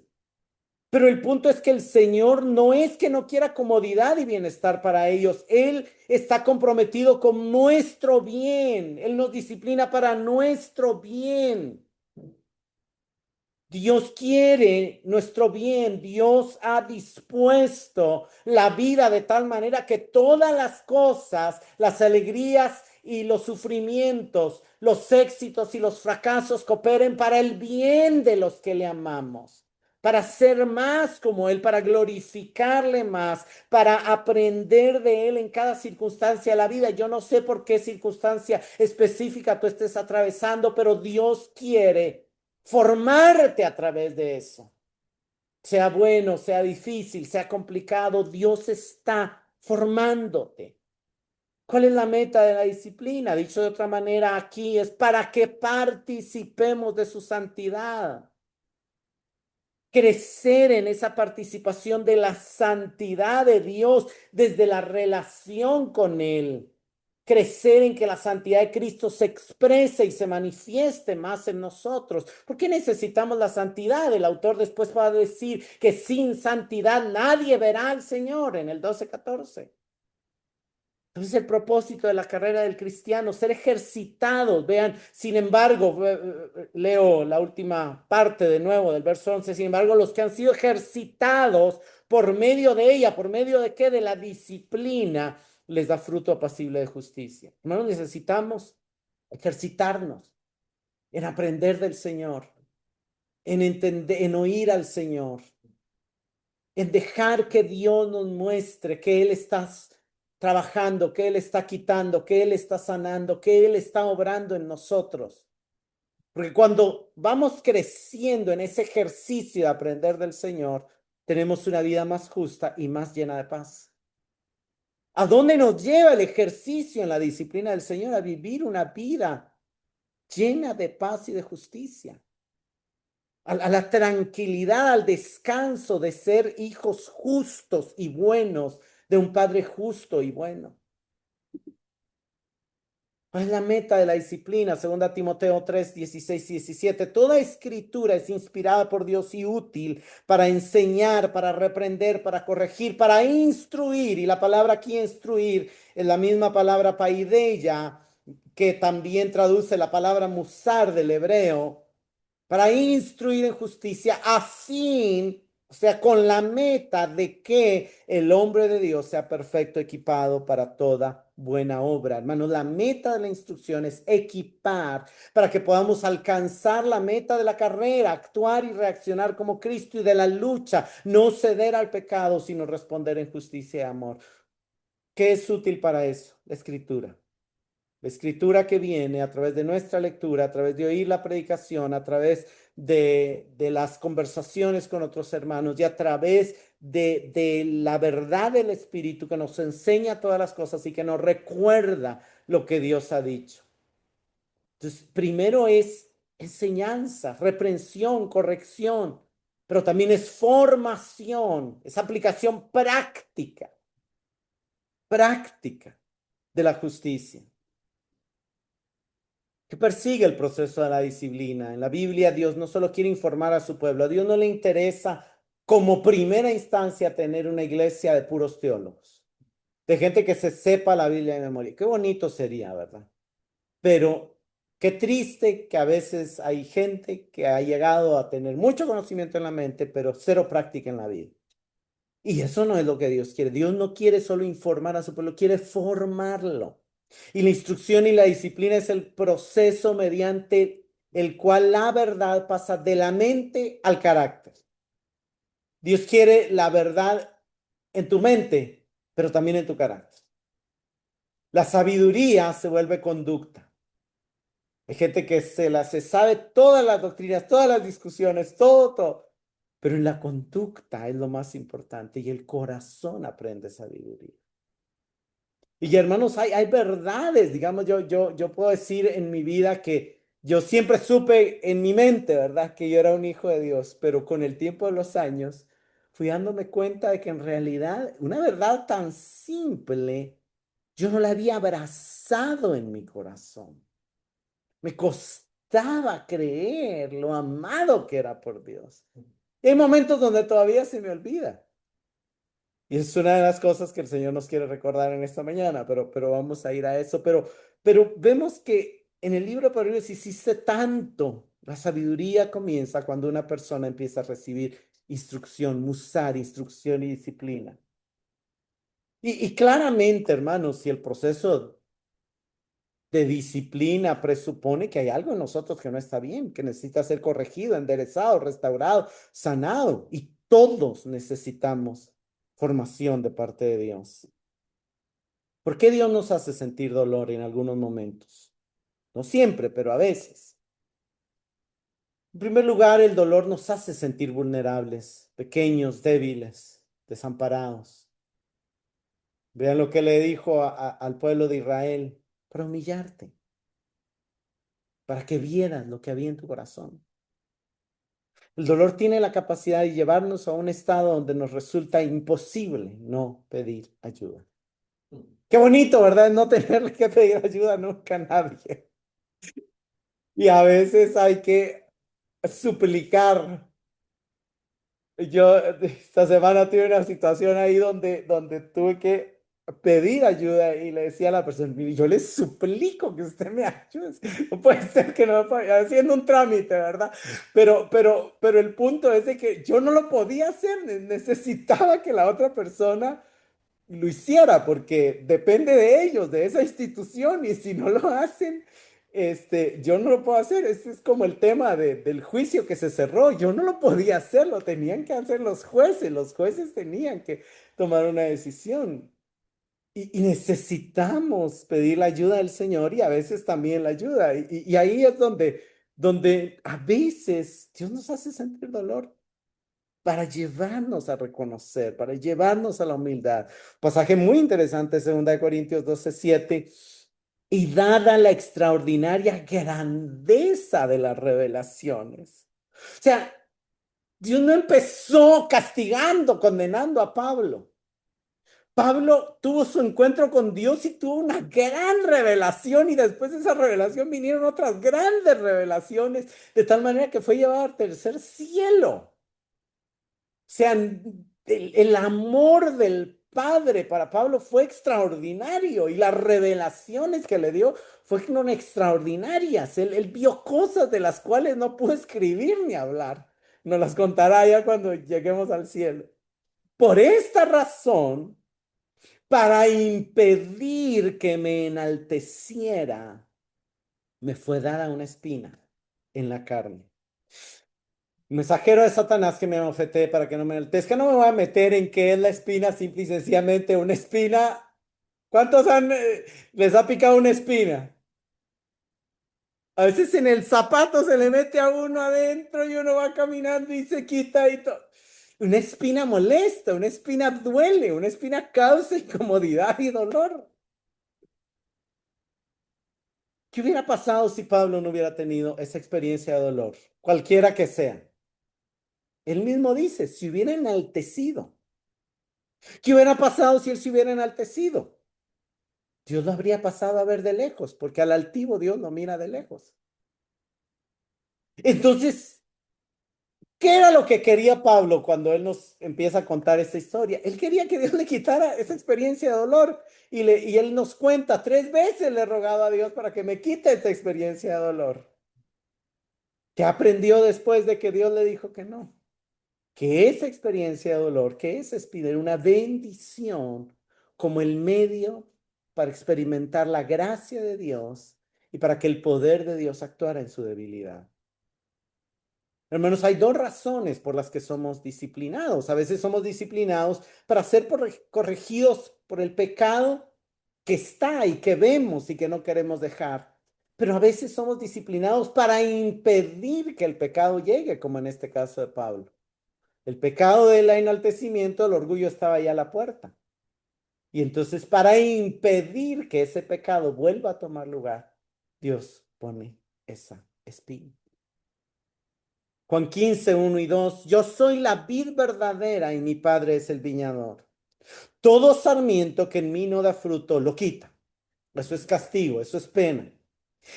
[SPEAKER 1] Pero el punto es que el Señor no es que no quiera comodidad y bienestar para ellos. Él está comprometido con nuestro bien. Él nos disciplina para nuestro bien. Dios quiere nuestro bien. Dios ha dispuesto la vida de tal manera que todas las cosas, las alegrías y los sufrimientos, los éxitos y los fracasos cooperen para el bien de los que le amamos, para ser más como Él, para glorificarle más, para aprender de Él en cada circunstancia de la vida. Yo no sé por qué circunstancia específica tú estés atravesando, pero Dios quiere formarte a través de eso. Sea bueno, sea difícil, sea complicado, Dios está formándote. ¿Cuál es la meta de la disciplina? Dicho de otra manera, aquí es para que participemos de su santidad. Crecer en esa participación de la santidad de Dios desde la relación con Él. Crecer en que la santidad de Cristo se exprese y se manifieste más en nosotros. ¿Por qué necesitamos la santidad? El autor después va a decir que sin santidad nadie verá al Señor en el 12:14. Entonces el propósito de la carrera del cristiano, ser ejercitados. Vean, sin embargo, leo la última parte de nuevo del verso 11, sin embargo, los que han sido ejercitados por medio de ella, ¿por medio de qué? De la disciplina, les da fruto apacible de justicia. Hermanos, necesitamos ejercitarnos en aprender del Señor, en entender, en oír al Señor, en dejar que Dios nos muestre que Él está trabajando, que Él está quitando, que Él está sanando, que Él está obrando en nosotros. Porque cuando vamos creciendo en ese ejercicio de aprender del Señor, tenemos una vida más justa y más llena de paz. ¿A dónde nos lleva el ejercicio en la disciplina del Señor? A vivir una vida llena de paz y de justicia. A la tranquilidad, al descanso de ser hijos justos y buenos de un Padre justo y bueno. ¿Cuál es la meta de la disciplina? Segunda Timoteo 3, 16 y 17. Toda escritura es inspirada por Dios y útil para enseñar, para reprender, para corregir, para instruir. Y la palabra aquí instruir es la misma palabra paideia, que también traduce la palabra musar del hebreo, para instruir en justicia, a fin, o sea, con la meta de que el hombre de Dios sea perfecto, equipado para toda buena obra. Hermanos, la meta de la instrucción es equipar para que podamos alcanzar la meta de la carrera, actuar y reaccionar como Cristo, y de la lucha, no ceder al pecado, sino responder en justicia y amor. ¿Qué es útil para eso? La escritura. La escritura que viene a través de nuestra lectura, a través de oír la predicación, a través de las conversaciones con otros hermanos y a través de la verdad del Espíritu que nos enseña todas las cosas y que nos recuerda lo que Dios ha dicho. Entonces, primero es enseñanza, reprensión, corrección, pero también es formación, es aplicación práctica, práctica de la justicia, que persigue el proceso de la disciplina. En la Biblia, Dios no solo quiere informar a su pueblo, a Dios no le interesa como primera instancia tener una iglesia de puros teólogos, de gente que se sepa la Biblia de memoria. Qué bonito sería, ¿verdad? Pero qué triste que a veces hay gente que ha llegado a tener mucho conocimiento en la mente, pero cero práctica en la vida. Y eso no es lo que Dios quiere. Dios no quiere solo informar a su pueblo, quiere formarlo. Y la instrucción y la disciplina es el proceso mediante el cual la verdad pasa de la mente al carácter. Dios quiere la verdad en tu mente, pero también en tu carácter. La sabiduría se vuelve conducta. Hay gente que se sabe todas las doctrinas, todas las discusiones, todo. Pero en la conducta es lo más importante y el corazón aprende sabiduría. Y hermanos, hay verdades, digamos, yo puedo decir en mi vida que yo siempre supe en mi mente, ¿verdad? Que yo era un hijo de Dios, pero con el tiempo de los años fui dándome cuenta de que en realidad una verdad tan simple, yo no la había abrazado en mi corazón. Me costaba creer lo amado que era por Dios. Y hay momentos donde todavía se me olvida. Y es una de las cosas que el Señor nos quiere recordar en esta mañana, pero vamos a ir a eso. Pero vemos que en el libro de Proverbios hiciste tanto. La sabiduría comienza cuando una persona empieza a recibir instrucción, musar, instrucción y disciplina. Y claramente, hermanos, si el proceso de disciplina presupone que hay algo en nosotros que no está bien, que necesita ser corregido, enderezado, restaurado, sanado. Y todos necesitamos formación de parte de Dios. ¿Por qué Dios nos hace sentir dolor en algunos momentos? No siempre, pero a veces. En primer lugar, el dolor nos hace sentir vulnerables, pequeños, débiles, desamparados. Vean lo que le dijo al pueblo de Israel, para humillarte, para que vieran lo que había en tu corazón. El dolor tiene la capacidad de llevarnos a un estado donde nos resulta imposible no pedir ayuda. Qué bonito, ¿verdad? No tenerle que pedir ayuda nunca a nadie. Y a veces hay que suplicar. Yo esta semana tuve una situación ahí donde tuve que pedir ayuda y le decía a la persona, "Mire, yo le suplico que usted me ayude. No puede ser que no me pueda, haciendo un trámite, ¿verdad? Pero el punto es de que yo no lo podía hacer, necesitaba que la otra persona lo hiciera, porque depende de ellos, de esa institución, y si no lo hacen, yo no lo puedo hacer. Ese es como el tema del juicio que se cerró. Yo no lo podía hacer, lo tenían que hacer los jueces tenían que tomar una decisión. Y necesitamos pedir la ayuda del Señor y a veces también la ayuda. Y ahí es donde a veces Dios nos hace sentir dolor para llevarnos a reconocer, para llevarnos a la humildad. Pasaje muy interesante, 2 Corintios 12:7. Y dada la extraordinaria grandeza de las revelaciones. O sea, Dios no empezó castigando, condenando a Pablo. Pablo tuvo su encuentro con Dios y tuvo una gran revelación y después de esa revelación vinieron otras grandes revelaciones, de tal manera que fue llevado al tercer cielo. Sea, el amor del Padre para Pablo fue extraordinario y las revelaciones que le dio fueron extraordinarias. Él vio cosas de las cuales no pudo escribir ni hablar. Nos las contará ya cuando lleguemos al cielo. Por esta razón, para impedir que me enalteciera, me fue dada una espina en la carne. Mensajero de Satanás que me abofetee para que no me enaltezca. No me voy a meter en qué es la espina, simple y sencillamente una espina. ¿Cuántos les ha picado una espina? A veces en el zapato se le mete a uno adentro y uno va caminando y se quita y todo. Una espina molesta, una espina duele, una espina causa incomodidad y dolor. ¿Qué hubiera pasado si Pablo no hubiera tenido esa experiencia de dolor? Cualquiera que sea. Él mismo dice, si hubiera enaltecido. ¿Qué hubiera pasado si él se hubiera enaltecido? Dios lo habría pasado a ver de lejos, porque al altivo Dios lo mira de lejos. Entonces, ¿qué era lo que quería Pablo cuando él nos empieza a contar esta historia? Él quería que Dios le quitara esa experiencia de dolor y él nos cuenta, 3 veces le he rogado a Dios para que me quite esta experiencia de dolor. ¿Qué aprendió después de que Dios le dijo que no? Que esa experiencia de dolor, que esa espina era una bendición como el medio para experimentar la gracia de Dios y para que el poder de Dios actuara en su debilidad. Hermanos, hay dos razones por las que somos disciplinados. A veces somos disciplinados para ser corregidos por el pecado que está y que vemos y que no queremos dejar. Pero a veces somos disciplinados para impedir que el pecado llegue, como en este caso de Pablo. El pecado del enaltecimiento, el orgullo estaba ya a la puerta. Y entonces para impedir que ese pecado vuelva a tomar lugar, Dios pone esa espina. Juan 15, 1 y 2. Yo soy la vid verdadera y mi padre es el viñador. Todo sarmiento que en mí no da fruto lo quita. Eso es castigo, eso es pena.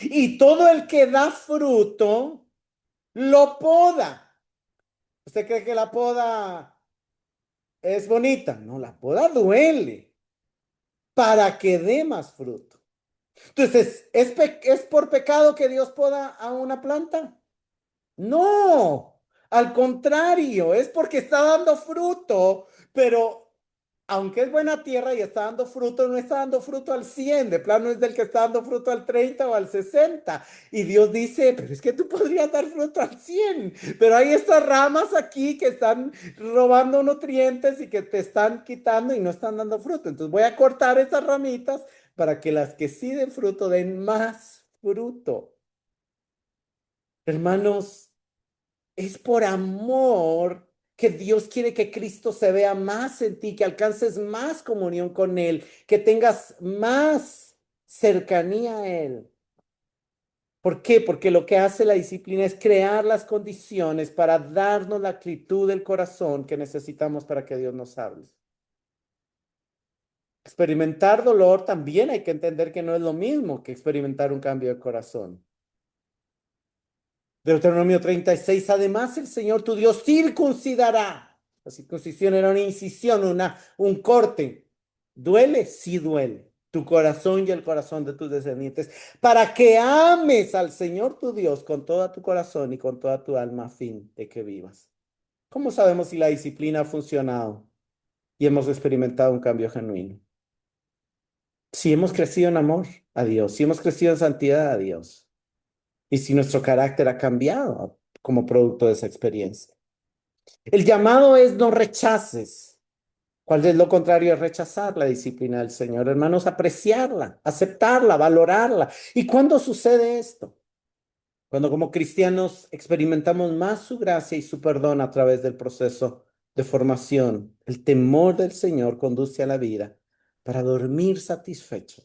[SPEAKER 1] Y todo el que da fruto lo poda. ¿Usted cree que la poda es bonita? No, la poda duele para que dé más fruto. Entonces, ¿es por pecado que Dios poda a una planta? No, al contrario, es porque está dando fruto, pero aunque es buena tierra y está dando fruto, no está dando fruto al 100, de plano es del que está dando fruto al 30 o al 60. Y Dios dice, pero es que tú podrías dar fruto al 100, pero hay estas ramas aquí que están robando nutrientes y que te están quitando y no están dando fruto. Entonces voy a cortar esas ramitas para que las que sí den fruto den más fruto. Hermanos, es por amor que Dios quiere que Cristo se vea más en ti, que alcances más comunión con Él, que tengas más cercanía a Él. ¿Por qué? Porque lo que hace la disciplina es crear las condiciones para darnos la actitud del corazón que necesitamos para que Dios nos hable. Experimentar dolor también hay que entender que no es lo mismo que experimentar un cambio de corazón. Deuteronomio 36. Además, el Señor tu Dios circuncidará. La circuncisión era una incisión, un corte. ¿Duele? Sí duele. Tu corazón y el corazón de tus descendientes, para que ames al Señor tu Dios con todo tu corazón y con toda tu alma a fin de que vivas. ¿Cómo sabemos si la disciplina ha funcionado y hemos experimentado un cambio genuino? Si hemos crecido en amor a Dios, si hemos crecido en santidad a Dios y si nuestro carácter ha cambiado como producto de esa experiencia. El llamado es no rechaces. ¿Cuál es lo contrario de rechazar la disciplina del Señor? Hermanos, apreciarla, aceptarla, valorarla. ¿Y cuándo sucede esto? Cuando como cristianos experimentamos más su gracia y su perdón a través del proceso de formación. El temor del Señor conduce a la vida para dormir satisfecho,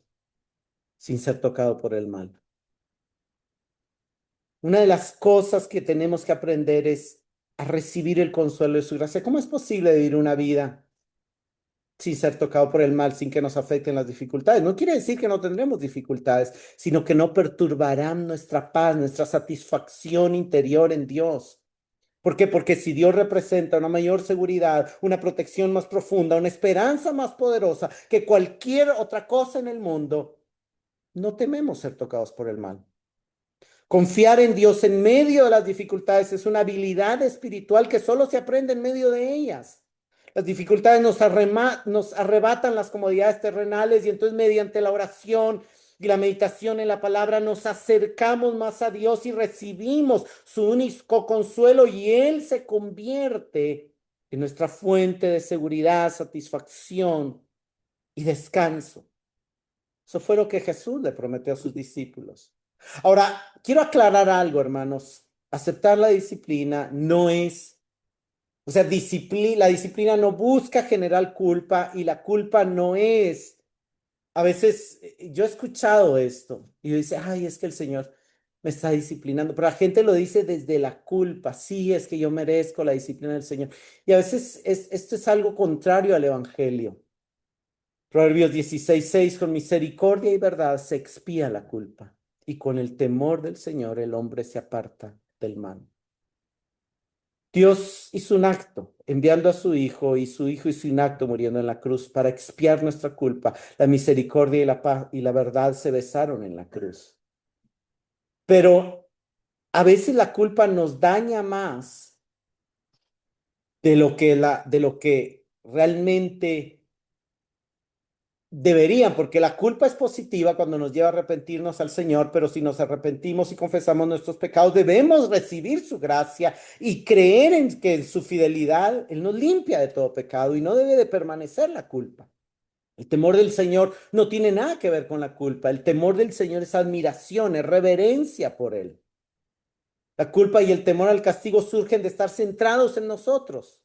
[SPEAKER 1] sin ser tocado por el mal. Una de las cosas que tenemos que aprender es a recibir el consuelo de su gracia. ¿Cómo es posible vivir una vida sin ser tocado por el mal, sin que nos afecten las dificultades? No quiere decir que no tendremos dificultades, sino que no perturbarán nuestra paz, nuestra satisfacción interior en Dios. ¿Por qué? Porque si Dios representa una mayor seguridad, una protección más profunda, una esperanza más poderosa que cualquier otra cosa en el mundo, no tememos ser tocados por el mal. Confiar en Dios en medio de las dificultades es una habilidad espiritual que solo se aprende en medio de ellas. Las dificultades nos arrebatan las comodidades terrenales y entonces mediante la oración y la meditación en la palabra nos acercamos más a Dios y recibimos su único consuelo y Él se convierte en nuestra fuente de seguridad, satisfacción y descanso. Eso fue lo que Jesús le prometió a sus discípulos. Ahora, quiero aclarar algo, hermanos. Aceptar la disciplina no es, o sea, la disciplina no busca generar culpa y la culpa no es. A veces yo he escuchado esto y yo dice, ay, es que el Señor me está disciplinando, pero la gente lo dice desde la culpa. Sí, es que yo merezco la disciplina del Señor. Y a veces esto es algo contrario al Evangelio. Proverbios 16:6, con misericordia y verdad se expía la culpa, y con el temor del Señor el hombre se aparta del mal. Dios hizo un acto enviando a su Hijo, y su Hijo hizo un acto muriendo en la cruz para expiar nuestra culpa. La misericordia y la paz y la verdad se besaron en la cruz. Pero a veces la culpa nos daña más de lo que realmente deberían, porque la culpa es positiva cuando nos lleva a arrepentirnos al Señor, pero si nos arrepentimos y confesamos nuestros pecados, debemos recibir su gracia y creer en que en su fidelidad Él nos limpia de todo pecado y no debe de permanecer la culpa. El temor del Señor no tiene nada que ver con la culpa. El temor del Señor es admiración, es reverencia por Él. La culpa y el temor al castigo surgen de estar centrados en nosotros.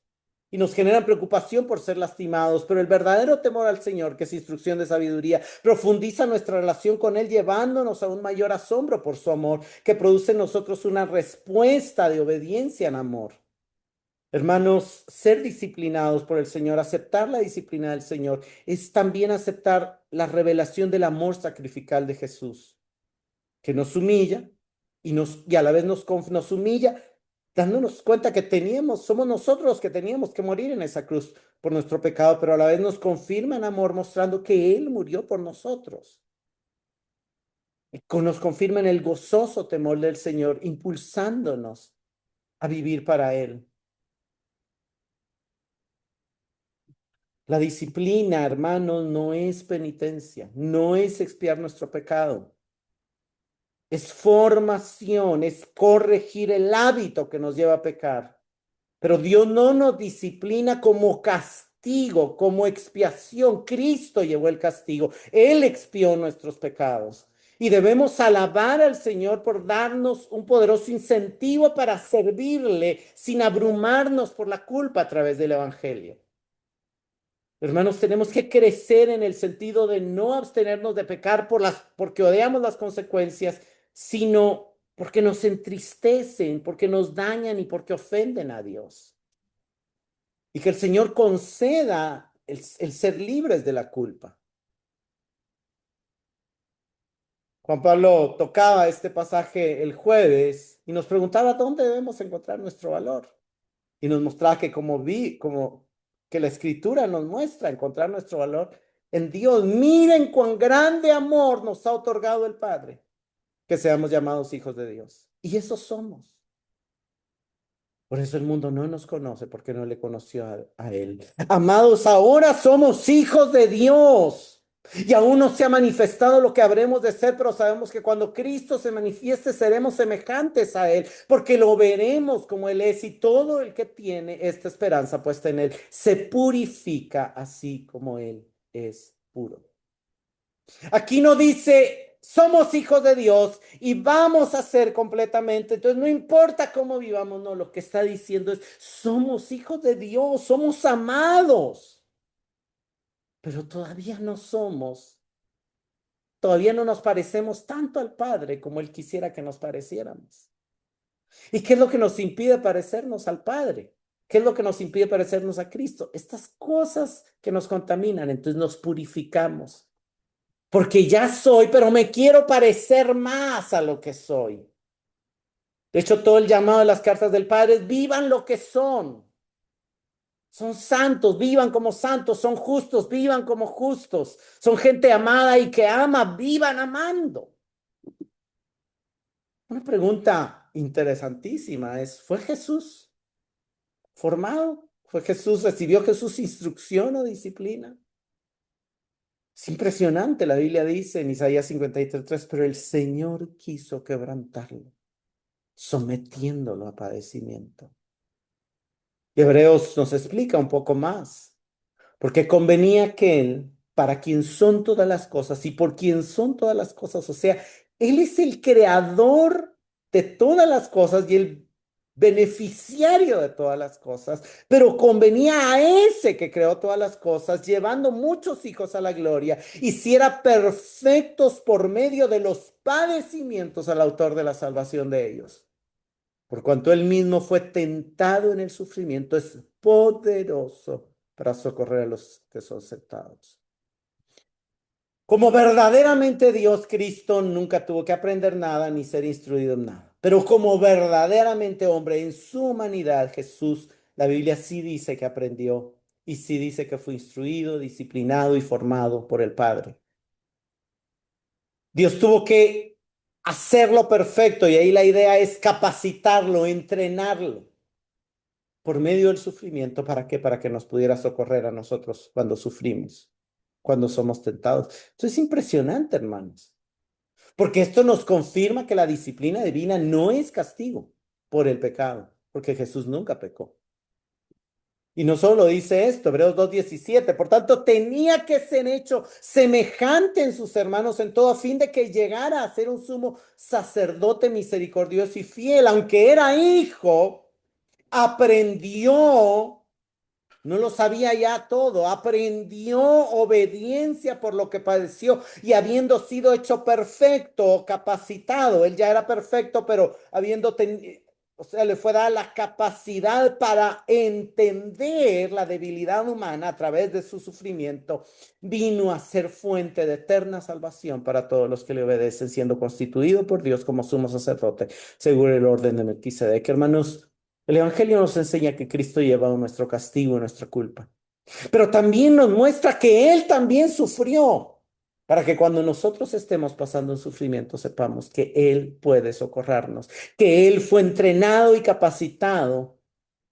[SPEAKER 1] y nos generan preocupación por ser lastimados, pero el verdadero temor al Señor, que es instrucción de sabiduría, profundiza nuestra relación con Él, llevándonos a un mayor asombro por su amor, que produce en nosotros una respuesta de obediencia en amor. Hermanos, ser disciplinados por el Señor, aceptar la disciplina del Señor, es también aceptar la revelación del amor sacrificial de Jesús, que nos humilla y a la vez nos humilla, dándonos cuenta que somos nosotros los que teníamos que morir en esa cruz por nuestro pecado, pero a la vez nos confirma en amor, mostrando que Él murió por nosotros. Nos confirma en el gozoso temor del Señor, impulsándonos a vivir para Él. La disciplina, hermanos, no es penitencia, no es expiar nuestro pecado. Es formación, es corregir el hábito que nos lleva a pecar. Pero Dios no nos disciplina como castigo, como expiación. Cristo llevó el castigo. Él expió nuestros pecados. Y debemos alabar al Señor por darnos un poderoso incentivo para servirle sin abrumarnos por la culpa a través del Evangelio. Hermanos, tenemos que crecer en el sentido de no abstenernos de pecar porque odiamos las consecuencias, sino porque nos entristecen, porque nos dañan y porque ofenden a Dios. Y que el Señor conceda el ser libres de la culpa. Juan Pablo tocaba este pasaje el jueves y nos preguntaba dónde debemos encontrar nuestro valor. Y nos mostraba que como que la escritura nos muestra encontrar nuestro valor en Dios. Miren cuán grande amor nos ha otorgado el Padre, que seamos llamados hijos de Dios. Y eso somos. Por eso el mundo no nos conoce, porque no le conoció a Él. Amados, ahora somos hijos de Dios. Y aún no se ha manifestado lo que habremos de ser, pero sabemos que cuando Cristo se manifieste seremos semejantes a Él, porque lo veremos como Él es y todo el que tiene esta esperanza puesta en Él se purifica así como Él es puro. Aquí no dice, somos hijos de Dios y vamos a ser completamente. Entonces, no importa cómo vivamos, no, lo que está diciendo es, somos hijos de Dios, somos amados, pero todavía no nos parecemos tanto al Padre como Él quisiera que nos pareciéramos. ¿Y qué es lo que nos impide parecernos al Padre? ¿Qué es lo que nos impide parecernos a Cristo? Estas cosas que nos contaminan, entonces nos purificamos. Porque ya soy, pero me quiero parecer más a lo que soy. De hecho, todo el llamado de las cartas del Padre es vivan lo que son. Son santos, vivan como santos, son justos, vivan como justos. Son gente amada y que ama, vivan amando. Una pregunta interesantísima es, ¿fue Jesús formado? ¿Recibió Jesús instrucción o disciplina? Es impresionante, la Biblia dice en Isaías 53:3, pero el Señor quiso quebrantarlo, sometiéndolo a padecimiento. Y Hebreos nos explica un poco más, porque convenía aquel para quien son todas las cosas y por quien son todas las cosas, o sea, Él es el creador de todas las cosas y el beneficiario de todas las cosas, pero convenía a ese que creó todas las cosas, llevando muchos hijos a la gloria, hiciera perfectos por medio de los padecimientos al autor de la salvación de ellos. Por cuanto él mismo fue tentado en el sufrimiento, es poderoso para socorrer a los que son tentados. Como verdaderamente Dios, Cristo nunca tuvo que aprender nada ni ser instruido en nada. Pero como verdaderamente hombre en su humanidad, Jesús, la Biblia sí dice que aprendió y sí dice que fue instruido, disciplinado y formado por el Padre. Dios tuvo que hacerlo perfecto y ahí la idea es capacitarlo, entrenarlo por medio del sufrimiento. ¿Para qué? Para que nos pudiera socorrer a nosotros cuando sufrimos, cuando somos tentados. Esto es impresionante, hermanos, porque esto nos confirma que la disciplina divina no es castigo por el pecado, porque Jesús nunca pecó. Y no solo dice esto, Hebreos 2:17, por tanto tenía que ser hecho semejante en sus hermanos en todo, a fin de que llegara a ser un sumo sacerdote misericordioso y fiel, aunque era hijo, aprendió No lo sabía ya todo, aprendió obediencia por lo que padeció y habiendo sido hecho perfecto o capacitado, él ya era perfecto, pero habiendo tenido, o sea, le fue dada la capacidad para entender la debilidad humana a través de su sufrimiento, vino a ser fuente de eterna salvación para todos los que le obedecen, siendo constituido por Dios como sumo sacerdote, según el orden de Melquisedec. Hermanos, el Evangelio nos enseña que Cristo lleva nuestro castigo y nuestra culpa, pero también nos muestra que Él también sufrió, para que cuando nosotros estemos pasando un sufrimiento sepamos que Él puede socorrernos, que Él fue entrenado y capacitado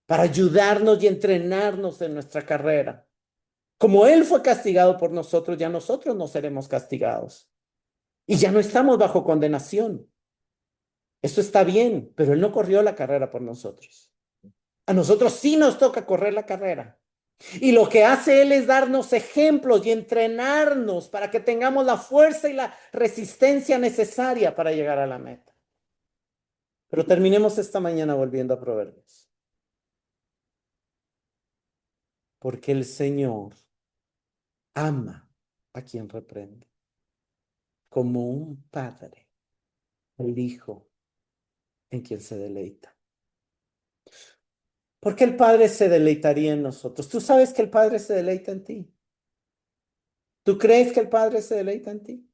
[SPEAKER 1] para ayudarnos y entrenarnos en nuestra carrera. Como Él fue castigado por nosotros, ya nosotros no seremos castigados y ya no estamos bajo condenación. Eso está bien, pero Él no corrió la carrera por nosotros. A nosotros sí nos toca correr la carrera. Y lo que hace Él es darnos ejemplos y entrenarnos para que tengamos la fuerza y la resistencia necesaria para llegar a la meta. Pero terminemos esta mañana volviendo a Proverbios. Porque el Señor ama a quien reprende, como un padre, el hijo en quien se deleita. Porque el Padre se deleitaría en nosotros. Tú sabes que el Padre se deleita en ti. ¿Tú crees que el Padre se deleita en ti?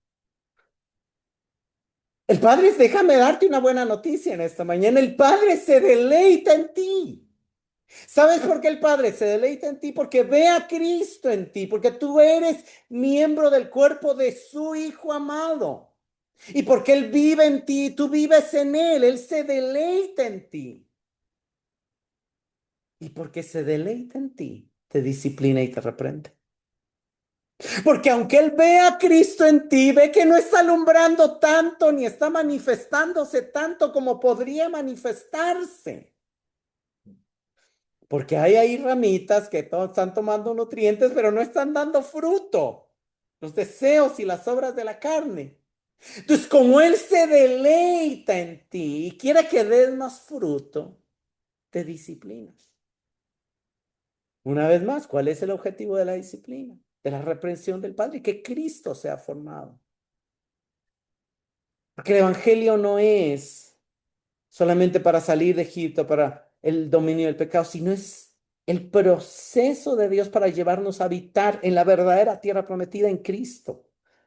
[SPEAKER 1] El Padre, déjame darte una buena noticia en esta mañana. El Padre se deleita en ti. ¿Sabes por qué el Padre se deleita en ti? Porque ve a Cristo en ti, porque tú eres miembro del cuerpo de su Hijo amado. Y porque Él vive en ti, tú vives en Él se deleita en ti. Y porque se deleita en ti, te disciplina y te reprende. Porque aunque Él ve a Cristo en ti, ve que no está alumbrando tanto ni está manifestándose tanto como podría manifestarse. Porque hay ahí ramitas que están tomando nutrientes, pero no están dando fruto. Los deseos y las obras de la carne. Entonces, como Él se deleita en ti y quiere que des más fruto, te disciplinas. Una vez más, ¿cuál es el objetivo de la disciplina? De la reprensión del Padre, que Cristo sea formado. Porque el Evangelio no es solamente para salir de Egipto, para el dominio del pecado, sino es el proceso de Dios para llevarnos a habitar en la verdadera tierra prometida en Cristo,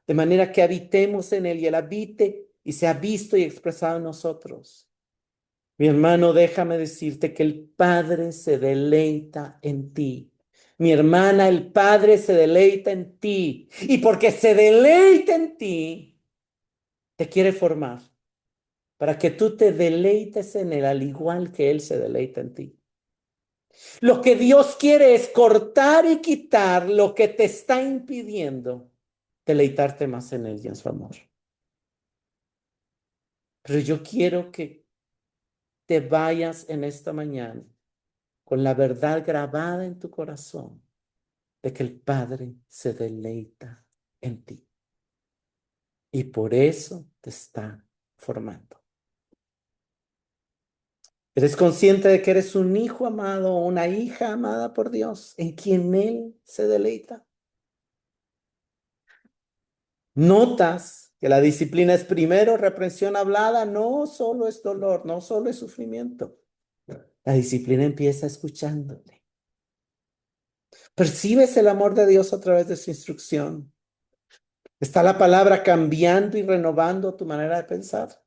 [SPEAKER 1] de manera que habitemos en Él y Él habite y sea visto y expresado en nosotros. Mi hermano, déjame decirte que el Padre se deleita en ti. Mi hermana, el Padre se deleita en ti. Y porque se deleita en ti, te quiere formar para que tú te deleites en Él al igual que Él se deleita en ti. Lo que Dios quiere es cortar y quitar lo que te está impidiendo deleitarte más en Él y en su amor. Pero yo quiero que te vayas en esta mañana con la verdad grabada en tu corazón de que el Padre se deleita en ti y por eso te está formando. ¿Eres consciente de que eres un hijo amado o una hija amada por Dios en quien Él se deleita? ¿Notas que la disciplina es primero reprensión hablada? No solo es dolor, no solo es sufrimiento. La disciplina empieza escuchándote. Percibes el amor de Dios a través de su instrucción. Está la palabra cambiando y renovando tu manera de pensar.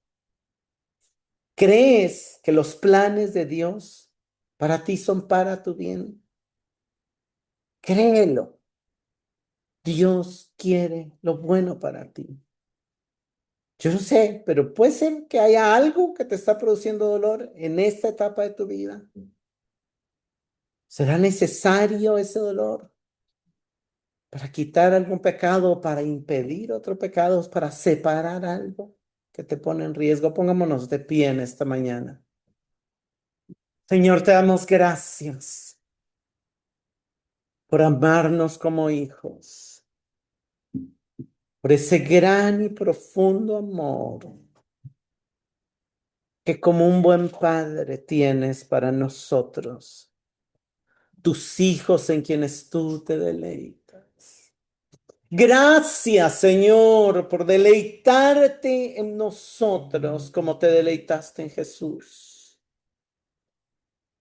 [SPEAKER 1] ¿Crees que los planes de Dios para ti son para tu bien? Créelo. Dios quiere lo bueno para ti. Yo no sé, pero puede ser que haya algo que te está produciendo dolor en esta etapa de tu vida. ¿Será necesario ese dolor para quitar algún pecado, para impedir otro pecado, para separar algo que te pone en riesgo? Pongámonos de pie en esta mañana. Señor, te damos gracias por amarnos como hijos, por ese gran y profundo amor que como un buen padre tienes para nosotros. tus hijos en quienes tú te deleitas. Gracias, Señor, por deleitarte en nosotros como te deleitaste en Jesús.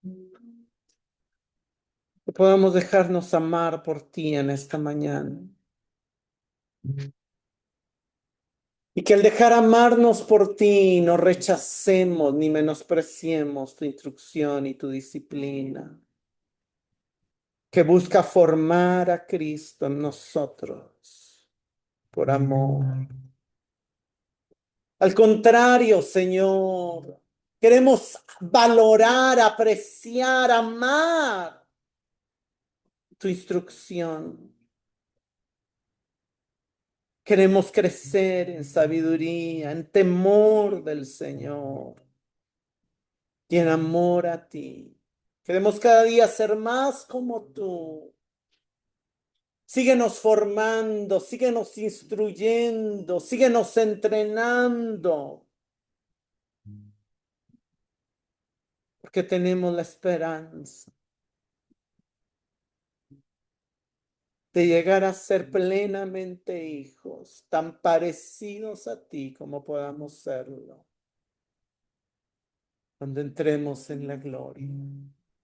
[SPEAKER 1] Que podamos dejarnos amar por ti en esta mañana. Y que al dejar amarnos por ti no rechacemos ni menospreciemos tu instrucción y tu disciplina, que busca formar a Cristo en nosotros por amor. Al contrario, Señor, queremos valorar, apreciar, amar tu instrucción. Queremos crecer en sabiduría, en temor del Señor y en amor a ti. Queremos cada día ser más como tú. Síguenos formando, síguenos instruyendo, síguenos entrenando, porque tenemos la esperanza de llegar a ser plenamente hijos, tan parecidos a ti como podamos serlo, cuando entremos en la gloria.